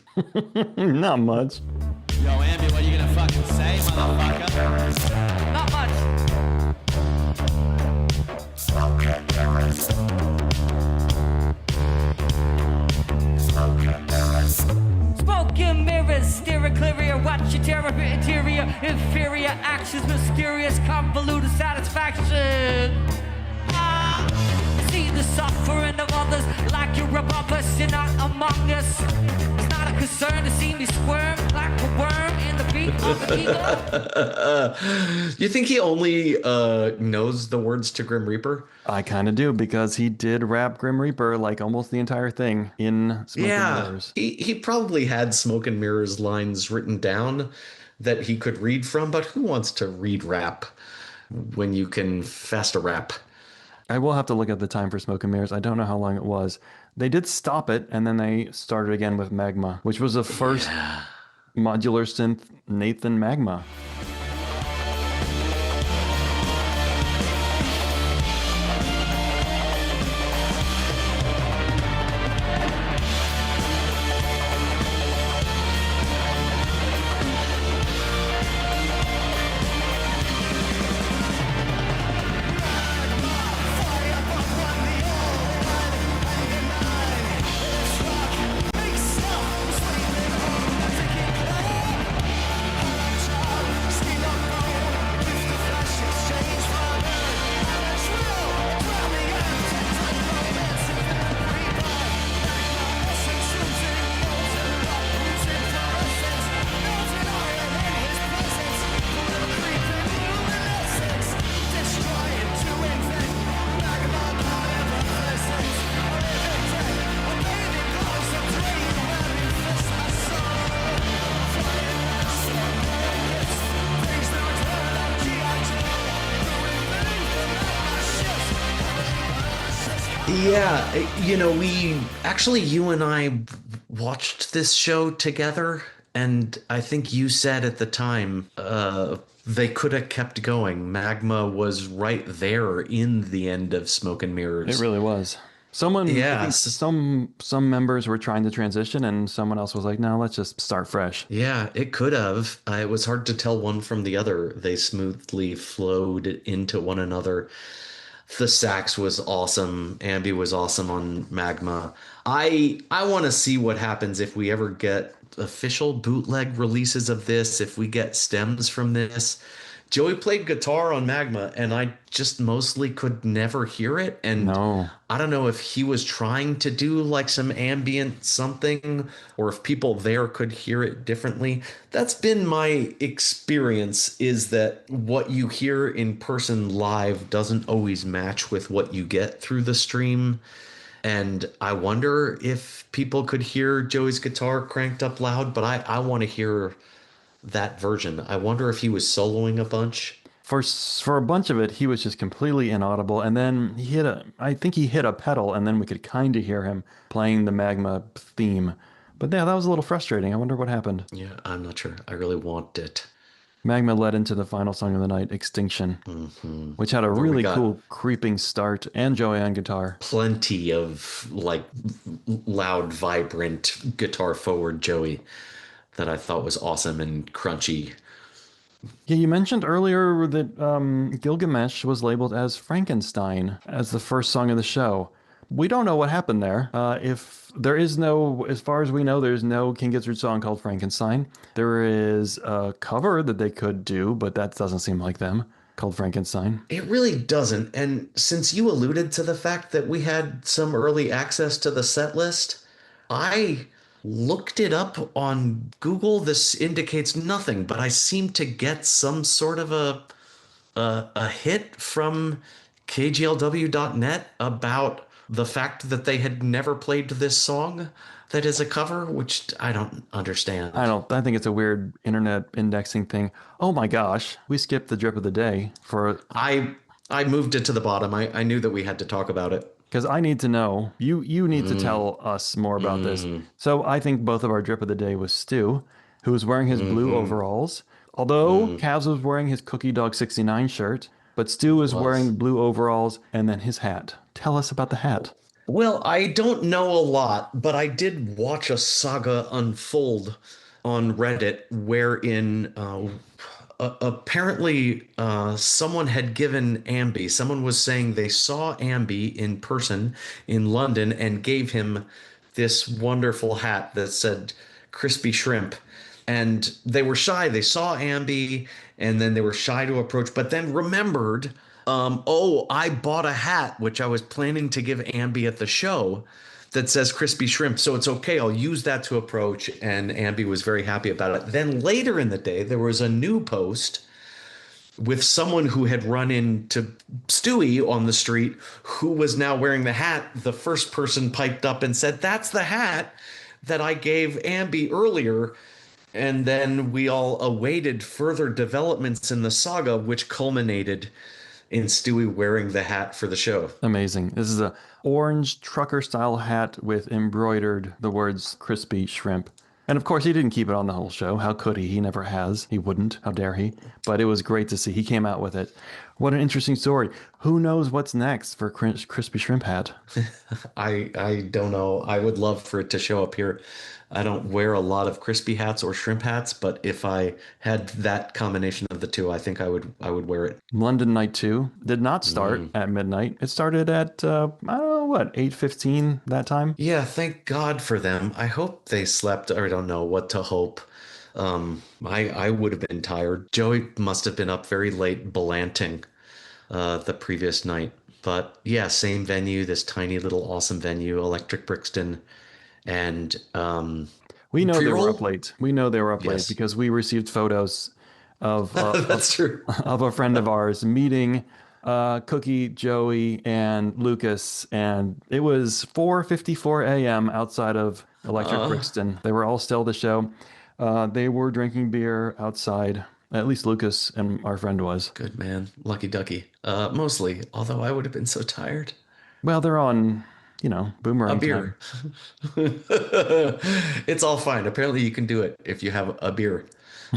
Speaker 3: Not much.
Speaker 4: Yo, Ambi, what are you gonna fucking say, motherfucker? Not much. Smoke and mirrors, steer it clear, watch your terror, interior, inferior actions, mysterious, convoluted satisfaction. See the suffering of others like you're above us, you're not among us. It's not a concern to see me squirm like a worm in the beat of the ego.
Speaker 2: You think he only knows the words to Grim Reaper?
Speaker 3: I kind of do, because he did rap Grim Reaper like almost the entire thing in Smoke and Mirrors.
Speaker 2: He probably had Smoke and Mirrors lines written down that he could read from, but who wants to read rap when you can faster rap?
Speaker 3: I will have to look at the time for Smoke and Mirrors. I don't know how long it was. They did stop it, and then they started again with Magma, which was the first modular synth Nathan Magma.
Speaker 2: Yeah, you and I watched this show together, and I think you said at the time, they could have kept going. Magma was right there in the end of Smoke and
Speaker 3: It
Speaker 2: Mirrors.
Speaker 3: really was. Someone, I think
Speaker 2: Yes.
Speaker 3: some members were trying to transition, and someone else was like, "No, let's just start fresh."
Speaker 2: Yeah, it could have. It was hard to tell one from the other. They smoothly flowed into one another. The sax was awesome. Ambi was awesome on Magma. I want to see what happens if we ever get official bootleg releases of this, if we get stems from this. Joey played guitar on Magma, and I just mostly could never hear it. And
Speaker 3: No.
Speaker 2: I don't know if he was trying to do like some ambient something, or if people there could hear it differently. That's been my experience, is that what you hear in person live doesn't always match with what you get through the stream. And I wonder if people could hear Joey's guitar cranked up loud, but I want to hear that version. I wonder if he was soloing a bunch.
Speaker 3: For a bunch of it, he was just completely inaudible, and then I think he hit a pedal, and then we could kind of hear him playing the Magma theme. But yeah, that was a little frustrating. I wonder what happened.
Speaker 2: Yeah, I'm not sure. I really want it.
Speaker 3: Magma led into the final song of the night, Extinction, which had a
Speaker 2: Where we
Speaker 3: really
Speaker 2: got
Speaker 3: cool creeping start, and Joey on guitar.
Speaker 2: plenty of like loud, vibrant guitar forward Joey that I thought was awesome and crunchy.
Speaker 3: Yeah, you mentioned earlier that Gilgamesh was labeled as Frankenstein as the first song of the show. We don't know what happened there. If there is no, as far as we know, there's no King Gizzard song called Frankenstein. There is a cover that they could do, but that doesn't seem like them, called Frankenstein.
Speaker 2: It really doesn't. And since you alluded to the fact that we had some early access to the set list, I looked it up on Google. This indicates nothing, but I seem to get some sort of a hit from KGLW.net about the fact that they had never played this song that is a cover, which I don't understand.
Speaker 3: I think it's a weird internet indexing thing. Oh my gosh, we skipped the drip of the day
Speaker 2: I moved it to the bottom. I knew that we had to talk about it.
Speaker 3: because I need to know. You need to tell us more about this. So I think both of our drip of the day was Stu, who was wearing his blue overalls. Although Cavs was wearing his Cookie Dog 69 shirt, but Stu was wearing blue overalls and then his hat. Tell us about the hat.
Speaker 2: Well, I don't know a lot, but I did watch a saga unfold on Reddit wherein apparently someone had given Ambi, someone was saying they saw Ambi in person in London and gave him this wonderful hat that said crispy shrimp. And they were shy. They saw Ambi and then they were shy to approach, but then remembered, oh, I bought a hat, which I was planning to give Ambi at the show that says crispy shrimp. So it's okay. I'll use that to approach. And Ambi was very happy about it. Then later in the day, there was a new post with someone who had run into Stewie on the street who was now wearing the hat. The first person piped up and said, "That's the hat that I gave Ambi earlier." And then we all awaited further developments in the saga, which culminated in Stewie wearing the hat for the show.
Speaker 3: Amazing. This is a orange trucker style hat with embroidered the words crispy shrimp. And of course, he didn't keep it on the whole show. How could he? He never has. He wouldn't. How dare he? But it was great to see. He came out with it. What an interesting story. Who knows what's next for crispy shrimp hat?
Speaker 2: I don't know. I would love for it to show up here. I don't wear a lot of crispy hats or shrimp hats, but if I had that combination of the two, I think I would wear it.
Speaker 3: London Night 2 did not start at midnight. It started at, I don't know, what, 8:15 that time?
Speaker 2: Yeah, thank God for them. I hope they slept, or I don't know what to hope. I would have been tired. Joey must have been up very late belanting the previous night. But yeah, same venue, this tiny little awesome venue, Electric Brixton. And
Speaker 3: We know they were
Speaker 2: pre-roll?
Speaker 3: up late. We know they were up late
Speaker 2: Yes.
Speaker 3: because we received photos of
Speaker 2: That's true.
Speaker 3: of a friend of ours meeting Cookie, Joey, and Lucas, and it was 4:54 a.m. outside of Electric Brixton. They were all still at the show. They were drinking beer outside. At least Lucas and our friend was.
Speaker 2: Good man. Lucky ducky. Mostly, although I would have been so tired.
Speaker 3: Well, they're on,
Speaker 2: A
Speaker 3: boomerang
Speaker 2: beer. It's all fine. Apparently, you can do it if you have a beer.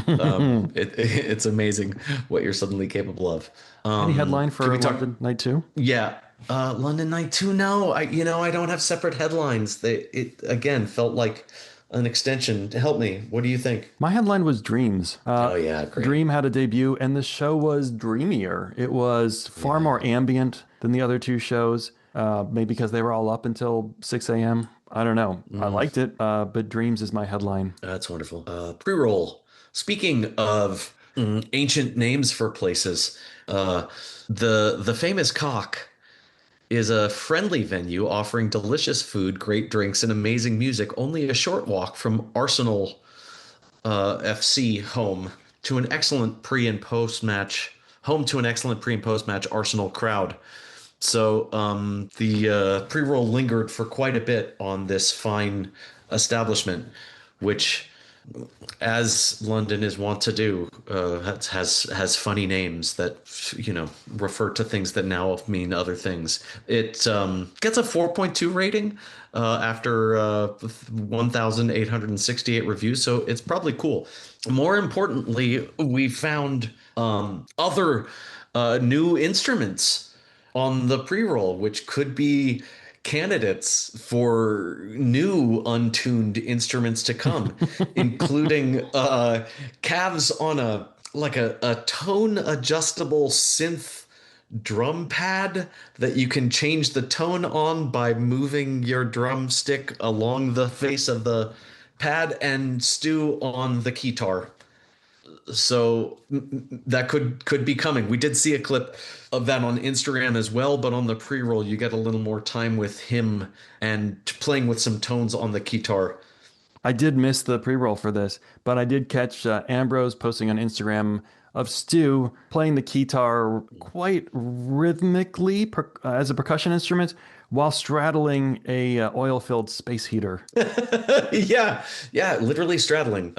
Speaker 3: time.
Speaker 2: It's amazing what you're suddenly capable of.
Speaker 3: Any headline
Speaker 2: Can
Speaker 3: for
Speaker 2: we talk?
Speaker 3: London Night 2?
Speaker 2: Yeah, London Night 2. No, I don't have separate headlines. It again felt like an extension. Help me. What do you think?
Speaker 3: My headline was Dreams.
Speaker 2: Oh yeah, great.
Speaker 3: Dream had a debut, and the show was dreamier. It was far more ambient than the other two shows, maybe because they were all up until 6 a.m. I don't know. I liked it, but Dreams is my headline.
Speaker 2: That's wonderful. Pre-roll. Speaking of ancient names for places, the famous Cock is a friendly venue offering delicious food, great drinks, and amazing music. Only a short walk from Arsenal FC home to an excellent pre and post match. Home to an excellent pre and post match Arsenal crowd. So the pre-roll lingered for quite a bit on this fine establishment, which, as London is wont to do, has funny names that refer to things that now mean other things. It gets a 4.2 rating after 1,868 reviews, so it's probably cool. More importantly, we found other new instruments on the pre-roll, which could be candidates for new untuned instruments to come, including calves on a tone adjustable synth drum pad that you can change the tone on by moving your drumstick along the face of the pad, and Stu on the guitar. So that could be coming. We did see a clip of that on Instagram as well, but on the pre-roll you get a little more time with him and playing with some tones on the guitar.
Speaker 3: I did miss the pre-roll for this, but I did catch Ambrose posting on Instagram of Stu playing the guitar quite rhythmically as a percussion instrument while straddling a oil-filled space heater.
Speaker 2: Yeah, literally straddling.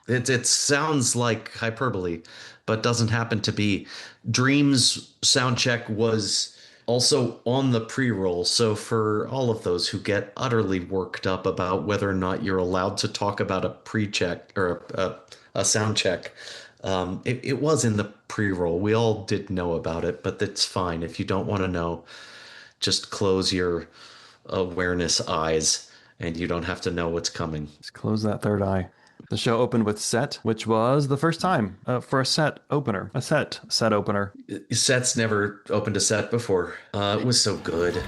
Speaker 2: It sounds like hyperbole, but doesn't happen to be. Dreams soundcheck was also on the pre-roll, so for all of those who get utterly worked up about whether or not you're allowed to talk about a pre-check or a sound check, it was in the pre-roll. We all did know about it, but that's fine. If you don't want to know, just close your awareness eyes and you don't have to know what's coming.
Speaker 3: Just close that third eye. The show opened with Set, which was the first time for a set opener. A set opener.
Speaker 2: Set's never opened a set before. It was so good.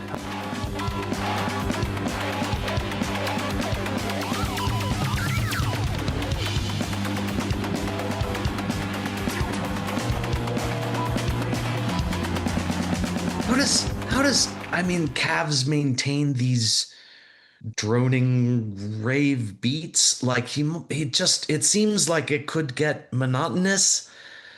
Speaker 2: How does Cavs maintain these droning rave beats? Like it seems like it could get monotonous,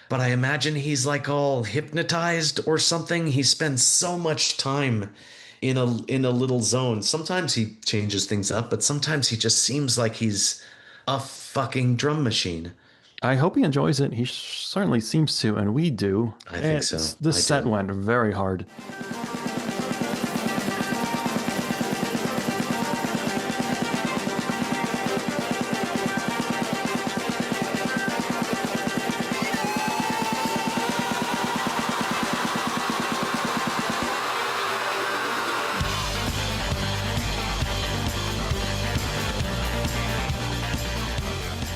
Speaker 2: but I imagine he's like all hypnotized or something. He spends so much time in a little zone. Sometimes he changes things up, but sometimes he just seems like he's a fucking drum machine.
Speaker 3: I hope he enjoys it. He certainly seems to, and we do.
Speaker 2: I think so.
Speaker 3: This set went very hard.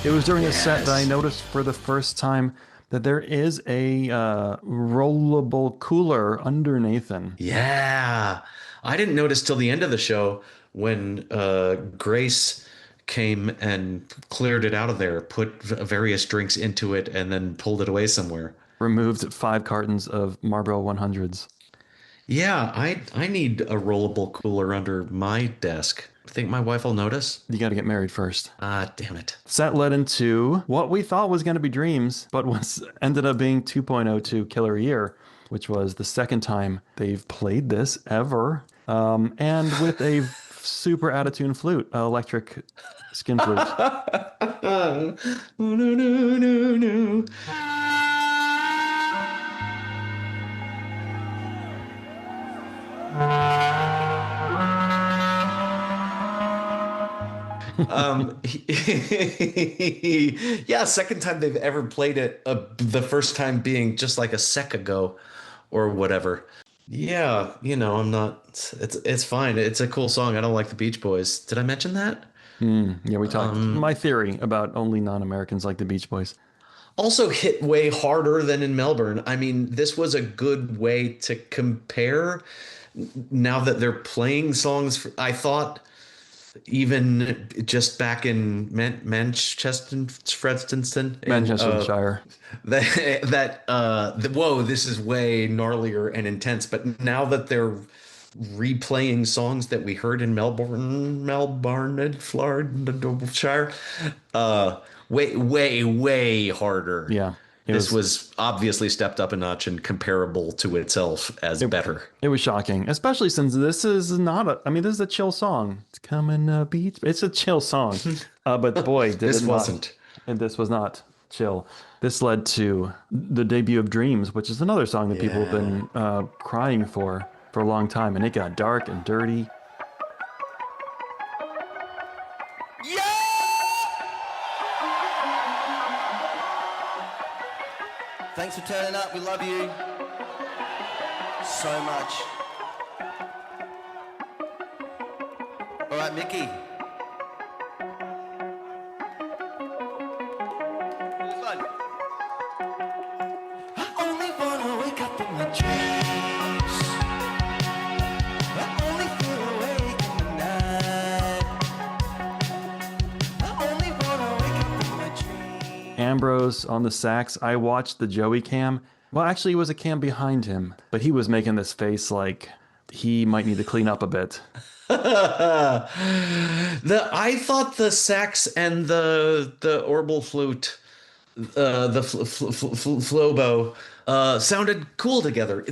Speaker 3: It was during this set that I noticed for the first time that there is a rollable cooler under Nathan.
Speaker 2: Yeah. I didn't notice till the end of the show when Grace came and cleared it out of there, put various drinks into it, and then pulled it away somewhere.
Speaker 3: Removed 5 cartons of Marlboro 100s.
Speaker 2: Yeah, I need a rollable cooler under my desk. Think my wife will notice?
Speaker 3: You got to get married first.
Speaker 2: Damn it.
Speaker 3: Set led into what we thought was going to be Dreams, but ended up being 2.02 Killer Year, which was the second time they've played this ever. And with a super out-of-tune flute, electric skin flute.
Speaker 2: No, no, no, no. Yeah, second time they've ever played it, the first time being just like a sec ago or whatever. Yeah, I'm not, it's fine. It's a cool song. I don't like the Beach Boys. Did I mention that?
Speaker 3: Yeah, we talked. My theory about only non-Americans like the Beach Boys.
Speaker 2: Also hit way harder than in Melbourne. I mean, this was a good way to compare now that they're playing songs. I thought even just back in Manchester, Fredston,
Speaker 3: Manchestershire.
Speaker 2: whoa, this is way gnarlier and intense. But now that they're replaying songs that we heard in Melbourne, Florida, way harder.
Speaker 3: Yeah,
Speaker 2: This was obviously stepped up a notch and comparable to itself as better.
Speaker 3: It was shocking, especially since this is not a. I mean, this is a chill song. It's coming to beach. It's a chill song, but boy, did
Speaker 2: This
Speaker 3: it not.
Speaker 2: wasn't.
Speaker 3: And this was not chill. This led to the debut of Dreams, which is another song that people have been crying for a long time, and it got dark and dirty.
Speaker 1: Thanks for turning up. We love you so much. All right, Mickey. This one. I only wanna wake up in my dreams. I only feel awake in the night. I only wanna wake up in my dreams.
Speaker 3: Ambrose on the sax. I watched the Joey cam. Well, actually, it was a cam behind him, but he was making this face like he might need to clean up a bit.
Speaker 2: I thought the sax and the orbital flute, flobo, sounded cool together.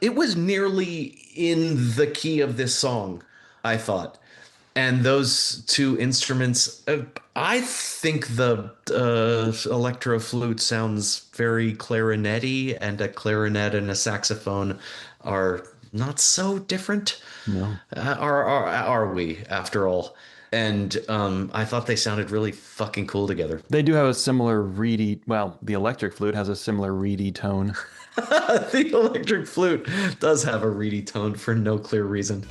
Speaker 2: It was nearly in the key of this song, I thought. And those two instruments, I think the electro flute sounds very clarinety, and a clarinet and a saxophone are not so different.
Speaker 3: No.
Speaker 2: Are we, after all? And I thought they sounded really fucking cool together.
Speaker 3: They do have a similar reedy, well, the electric flute has a similar reedy tone.
Speaker 2: The electric flute does have a reedy tone for no clear reason.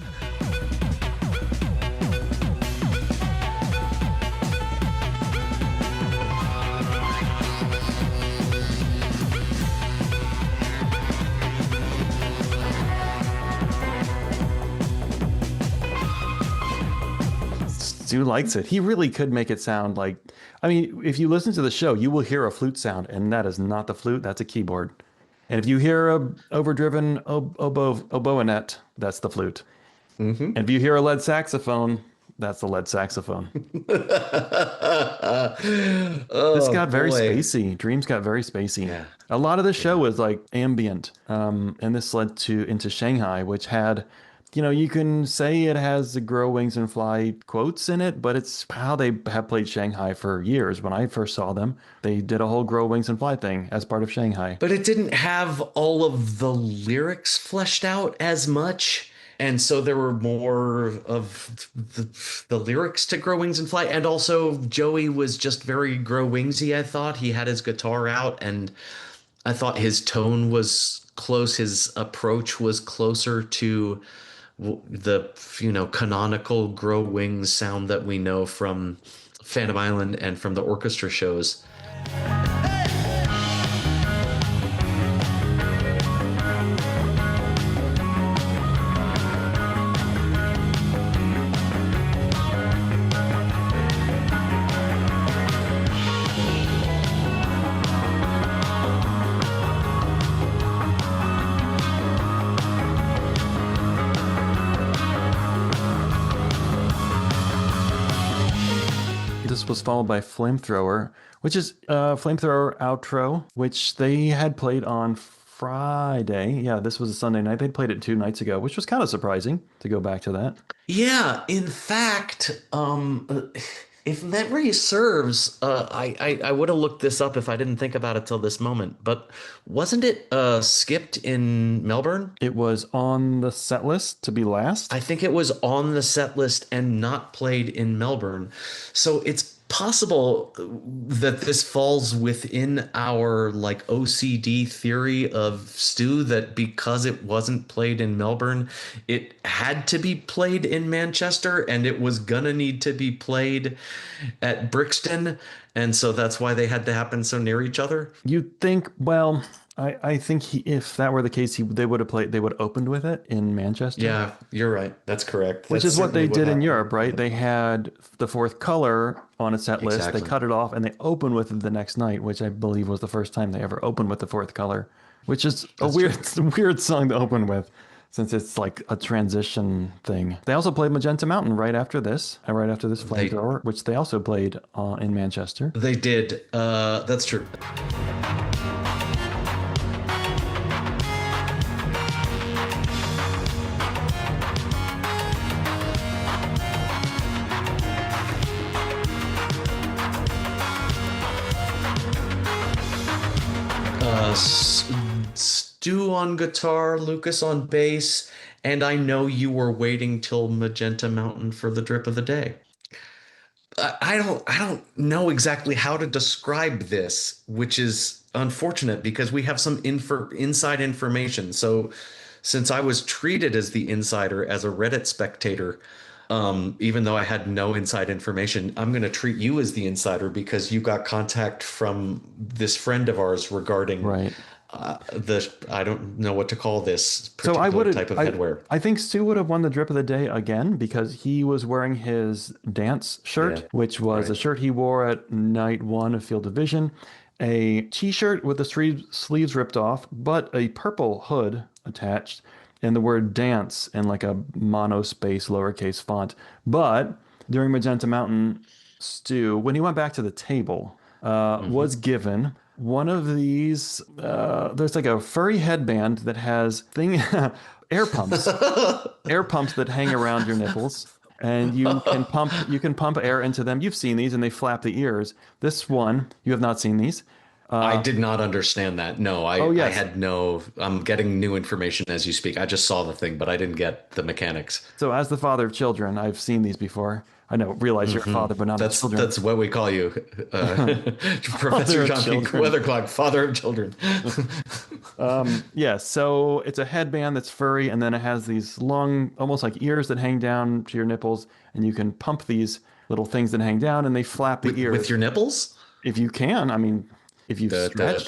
Speaker 3: Stu likes it. He really could make it sound like, I mean, if you listen to the show, you will hear a flute sound, and that is not the flute, that's a keyboard. And if you hear a overdriven oboenet, that's the flute. Mm-hmm. And if you hear a lead saxophone, that's the lead saxophone. This got very spacey. Dreams got very spacey. Yeah. A lot of the show was like ambient. And this led into Shanghai, which had, you can say it has the grow wings and fly quotes in it, but it's how they have played Shanghai for years. When I first saw them, they did a whole grow wings and fly thing as part of Shanghai.
Speaker 2: But it didn't have all of the lyrics fleshed out as much. And so there were more of the lyrics to Grow Wings and Fly. And also Joey was just very Grow Wingsy, I thought. He had his guitar out, and I thought his tone was close. His approach was closer to the canonical Grow Wings sound that we know from Phantom Island and from the orchestra shows.
Speaker 3: This was followed by Flamethrower, which is Flamethrower outro, which they had played on Friday. Yeah, this was a Sunday night. They'd played it 2 nights ago, which was kind of surprising to go back to that.
Speaker 2: Yeah, in fact, If memory serves, I would have looked this up if I didn't think about it till this moment. But wasn't it skipped in Melbourne?
Speaker 3: It was on the set list to be last.
Speaker 2: I think it was on the set list and not played in Melbourne. So it's possible that this falls within our like OCD theory of Stu, that because it wasn't played in Melbourne, it had to be played in Manchester and it was gonna need to be played at Brixton. And so that's why they had to happen so near each other.
Speaker 3: You'd think, well, I think if that were the case, they would have opened with it in Manchester.
Speaker 2: Yeah, you're right. That's correct.
Speaker 3: Which
Speaker 2: That's
Speaker 3: is what they
Speaker 2: certainly
Speaker 3: did in
Speaker 2: happened.
Speaker 3: Europe, right? They had the fourth color on a set list.
Speaker 2: Exactly.
Speaker 3: They cut it off and they opened with it the next night, which I believe was the first time they ever opened with the fourth color, which is it's a weird song to open with since it's like a transition thing. They also played Magenta Mountain right after this Flamethrower, which they also played in Manchester.
Speaker 2: They did. That's true. Stu on guitar, Lucas on bass, and I know you were waiting till Magenta Mountain for the drip of the day. I don't know exactly how to describe this, which is unfortunate because we have some inside information. So since I was treated as the insider as a Reddit spectator, even though I had no inside information, I'm going to treat you as the insider because you got contact from this friend of ours regarding
Speaker 3: Right.
Speaker 2: I don't know what to call this
Speaker 3: So
Speaker 2: particular type of headwear.
Speaker 3: I think Stu would have won the drip of the day again because he was wearing his dance shirt,
Speaker 2: Yeah.
Speaker 3: which was a shirt he wore at night 1 of Field of Vision, a t-shirt with the sleeves ripped off, but a purple hood attached, and the word dance in like a monospace lowercase font. But during Magenta Mountain, Stu, when he went back to the table, was given one of these, there's like a furry headband that has air pumps that hang around your nipples, and you can pump air into them. You've seen these, and they flap the ears. This one, you have not seen these.
Speaker 2: I did not understand that. No, I
Speaker 3: yes.
Speaker 2: had no. I'm getting new information as you speak. I just saw the thing, but I didn't get the mechanics.
Speaker 3: So, as the father of children, I've seen these before. I know, realize you're a father, but not a children.
Speaker 2: That's what we call you, Professor John P. Weatherclock, father of children.
Speaker 3: Yeah, so it's a headband that's furry, and then it has these long, almost like ears that hang down to your nipples, and you can pump these little things that hang down, and they flap the ears.
Speaker 2: With your nipples?
Speaker 3: If you can, I mean, if you've stretched.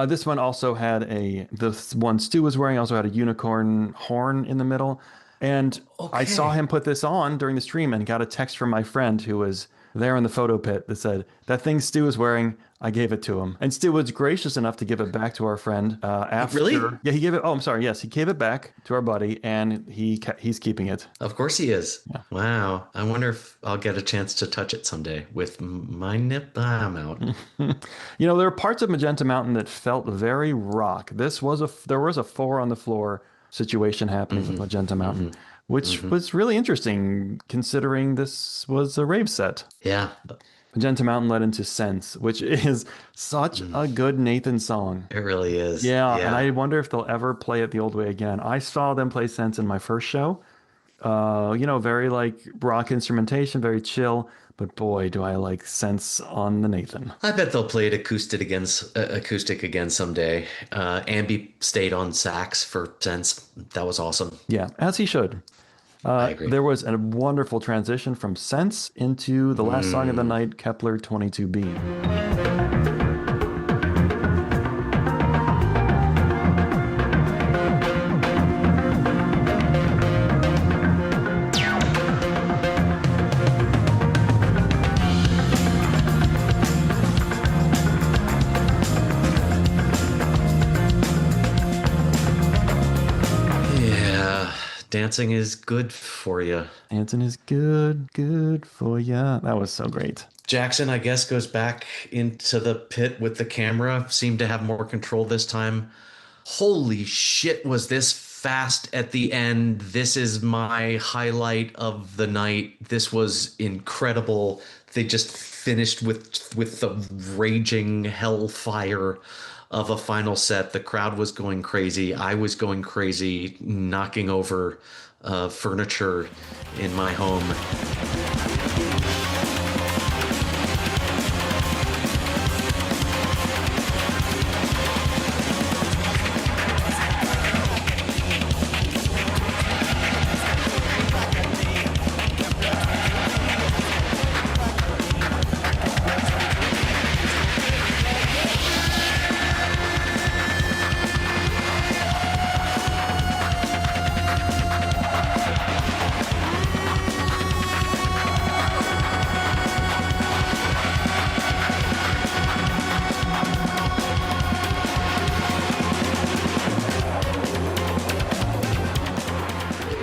Speaker 3: This one also had the one Stu was wearing also had a unicorn horn in the middle. And I saw him put this on during the stream and got a text from my friend who was there in the photo pit that said, that thing Stu was wearing, I gave it to him. And Stu was gracious enough to give it back to our friend after.
Speaker 2: Really?
Speaker 3: Yeah, he gave it. Oh, I'm sorry. Yes, he gave it back to our buddy, and he's keeping it.
Speaker 2: Of course he is. Yeah. Wow. I wonder if I'll get a chance to touch it someday with my nip. I'm out.
Speaker 3: You know, there are parts of Magenta Mountain that felt very rock. There was a 4 on the floor situation happening with Magenta Mountain, which was really interesting considering this was a rave set.
Speaker 2: Yeah.
Speaker 3: Magenta Mountain led into Sense, which is such a good Nathan song.
Speaker 2: It really is.
Speaker 3: Yeah, and I wonder if they'll ever play it the old way again. I saw them play Sense in my first show. Very like rock instrumentation, very chill. But boy, do I like Sense on the Nathan.
Speaker 2: I bet they'll play it acoustic again someday. Ambi stayed on sax for Sense. That was awesome.
Speaker 3: Yeah, as he should.
Speaker 2: I agree.
Speaker 3: There was a wonderful transition from Sense into the last song of the night, Kepler 22b.
Speaker 2: Dancing is good for you.
Speaker 3: Dancing is good for ya. That was so great.
Speaker 2: Jackson, I guess, goes back into the pit with the camera. Seemed to have more control this time. Holy shit, was this fast at the end. This is my highlight of the night. This was incredible. They just finished with the raging hellfire of a final set. The crowd was going crazy. I was going crazy, knocking over furniture in my home.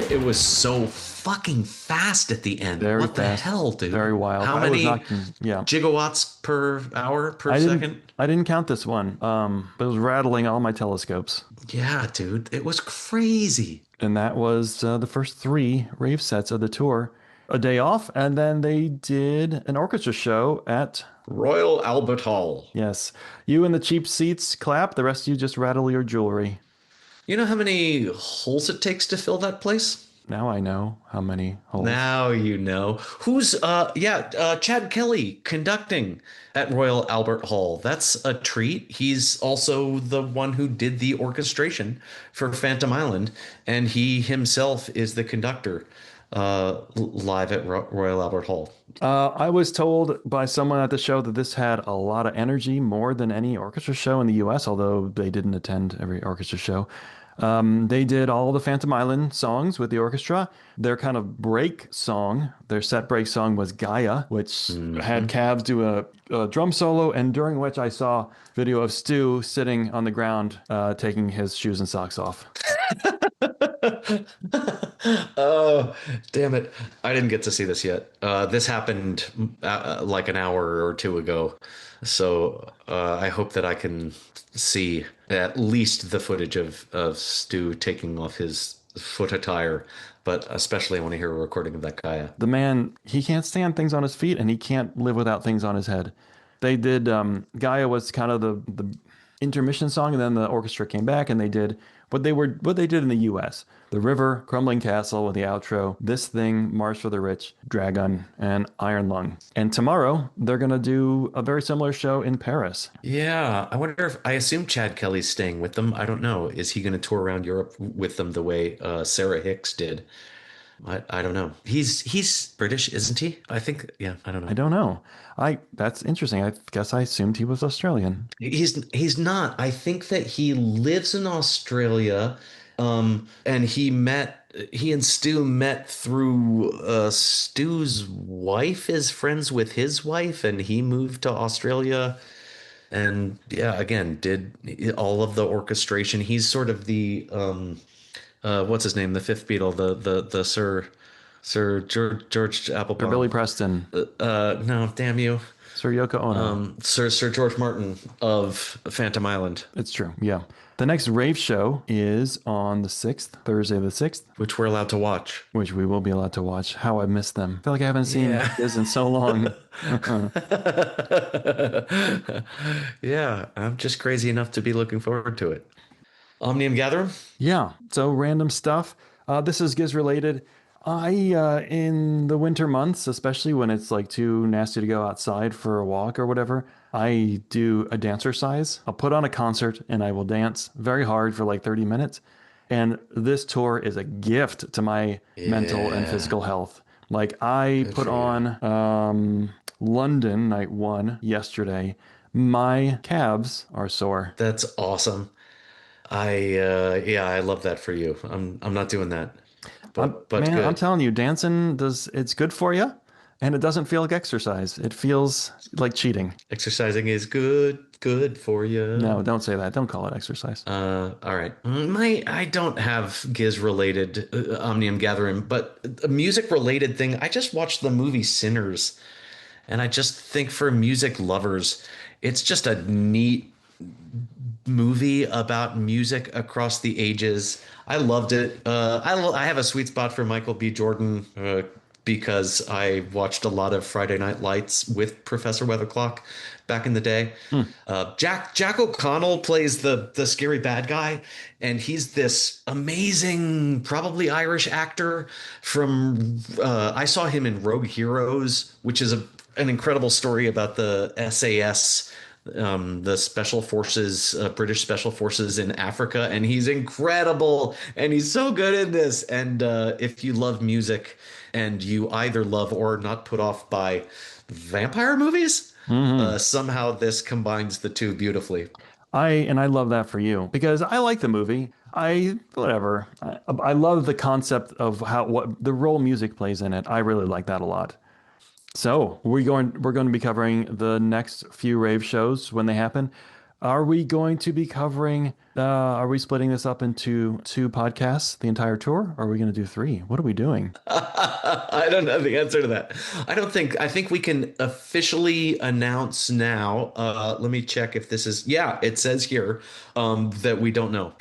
Speaker 2: It was so fucking fast at the end.
Speaker 3: Very
Speaker 2: What the
Speaker 3: fast.
Speaker 2: hell, dude?
Speaker 3: Very wild.
Speaker 2: How
Speaker 3: I was
Speaker 2: many
Speaker 3: yeah.
Speaker 2: gigawatts per hour per
Speaker 3: I
Speaker 2: second?
Speaker 3: didn't count this one. But it was rattling all my telescopes.
Speaker 2: Yeah, dude, it was crazy.
Speaker 3: And that was the first 3 rave sets of the tour. A day off, and then they did an orchestra show at,
Speaker 2: Royal Albert Hall.
Speaker 3: yes, you in the cheap seats clap, the rest of you just rattle your jewelry.
Speaker 2: You know how many holes it takes to fill that place?
Speaker 3: Now I know how many holes.
Speaker 2: Now you know. Who's Chad Kelly conducting at Royal Albert Hall. That's a treat. He's also the one who did the orchestration for Phantom Island, and he himself is the conductor live at Royal Albert Hall.
Speaker 3: I was told by someone at the show that this had a lot of energy, more than any orchestra show in the US, although they didn't attend every orchestra show. They did all the Phantom Island songs with the orchestra. Their kind of break song, their set break song was Gaia, which had Cavs do a drum solo, and during which I saw video of Stu sitting on the ground taking his shoes and socks off.
Speaker 2: Oh, damn it. I didn't get to see this yet. This happened like an hour or two ago. So I hope that I can see at least the footage of Stu taking off his foot attire, but especially I want to hear a recording of that Gaia.
Speaker 3: The man, he can't stand things on his feet, and he can't live without things on his head. They did, Gaia was kind of the intermission song, and then the orchestra came back and they did what they did in the US. The River, Crumbling Castle with the outro, This Thing, March for the Rich, Dragon, and Iron Lung. And tomorrow they're going to do a very similar show in Paris.
Speaker 2: Yeah, I wonder if I assume Chad Kelly's staying with them. I don't know. Is he going to tour around Europe with them the way Sarah Hicks did? I don't know. He's British, isn't he? I think. Yeah, I don't know.
Speaker 3: I don't know. That's interesting. I guess I assumed he was Australian.
Speaker 2: He's not. I think that he lives in Australia, and he and Stu met through Stu's wife is friends with his wife, and he moved to Australia, and yeah, again, did all of the orchestration. He's sort of the what's his name, the fifth Beatle, the Sir George Applebaum,
Speaker 3: Or Billy Preston,
Speaker 2: no, damn you.
Speaker 3: Sir Yoko Ono.
Speaker 2: Sir George Martin of Phantom Island,
Speaker 3: It's true. Yeah. The next rave show is on the 6th, Thursday the 6th,
Speaker 2: which we're allowed to watch.
Speaker 3: which we will be allowed to watch. How I miss them. I feel like I haven't seen this in so long.
Speaker 2: Yeah, I'm just crazy enough to be looking forward to it. Omnium Gatherum?
Speaker 3: Yeah. So random stuff. This is Giz related. In the winter months, especially when it's like too nasty to go outside for a walk or whatever, I do a dancercise. I'll put on a concert and I will dance very hard for like 30 minutes. And this tour is a gift to my mental and physical health. Like I put on London night 1 yesterday. My calves are sore.
Speaker 2: That's awesome. I love that for you. I'm not doing that. But
Speaker 3: Man,
Speaker 2: good.
Speaker 3: I'm telling you, dancing it's good for you, and it doesn't feel like exercise. It feels like cheating.
Speaker 2: Exercising is good for you.
Speaker 3: No, don't say that. Don't call it exercise.
Speaker 2: All right. I don't have Giz related Omnium Gathering, but a music related thing. I just watched the movie Sinners, and I just think for music lovers, it's just a neat movie about music across the ages. I loved it. I have a sweet spot for Michael B. Jordan because I watched a lot of Friday Night Lights with Professor Weatherclock back in the day. Jack O'Connell plays the scary bad guy, and he's this amazing, probably Irish actor from. I saw him in Rogue Heroes, which is an incredible story about the SAS, the special forces, British special forces in Africa, and he's incredible, and he's so good in this. And if you love music, and you either love or are not put off by vampire movies, somehow this combines the two beautifully.
Speaker 3: I love that for you because I like the movie. I love the concept of what the role music plays in it. I really like that a lot. So we're going to be covering the next few rave shows when they happen. Are we going to be covering? Are we splitting this up into 2 podcasts, the entire tour? Or are we going to do 3? What are we doing?
Speaker 2: I don't know the answer to that. I think we can officially announce now. Let me check if this is. Yeah, it says here that we don't know.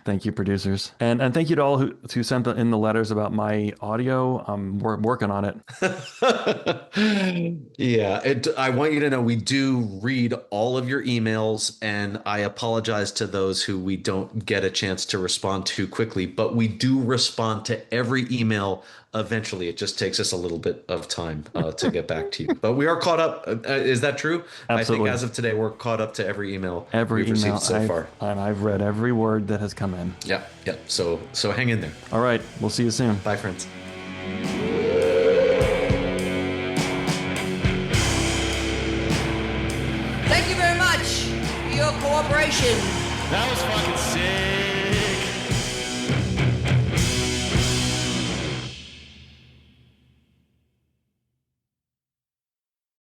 Speaker 3: Thank you, producers, and thank you to all who sent in the letters about my audio. We're working on it.
Speaker 2: Yeah, I want you to know we do read all of your emails, and I apologize to those who we don't get a chance to respond to quickly, but we do respond to every email eventually. It just takes us a little bit of time to get back to you. But we are caught up. Is that true?
Speaker 3: Absolutely.
Speaker 2: I think as of today, we're caught up to every email
Speaker 3: Every
Speaker 2: we've
Speaker 3: email
Speaker 2: received so far.
Speaker 3: and I've read every word that has come in.
Speaker 2: Yeah. So hang in there.
Speaker 3: All right, we'll see you soon.
Speaker 2: Bye, friends.
Speaker 6: Thank you very much for your cooperation.
Speaker 1: That was fucking sick.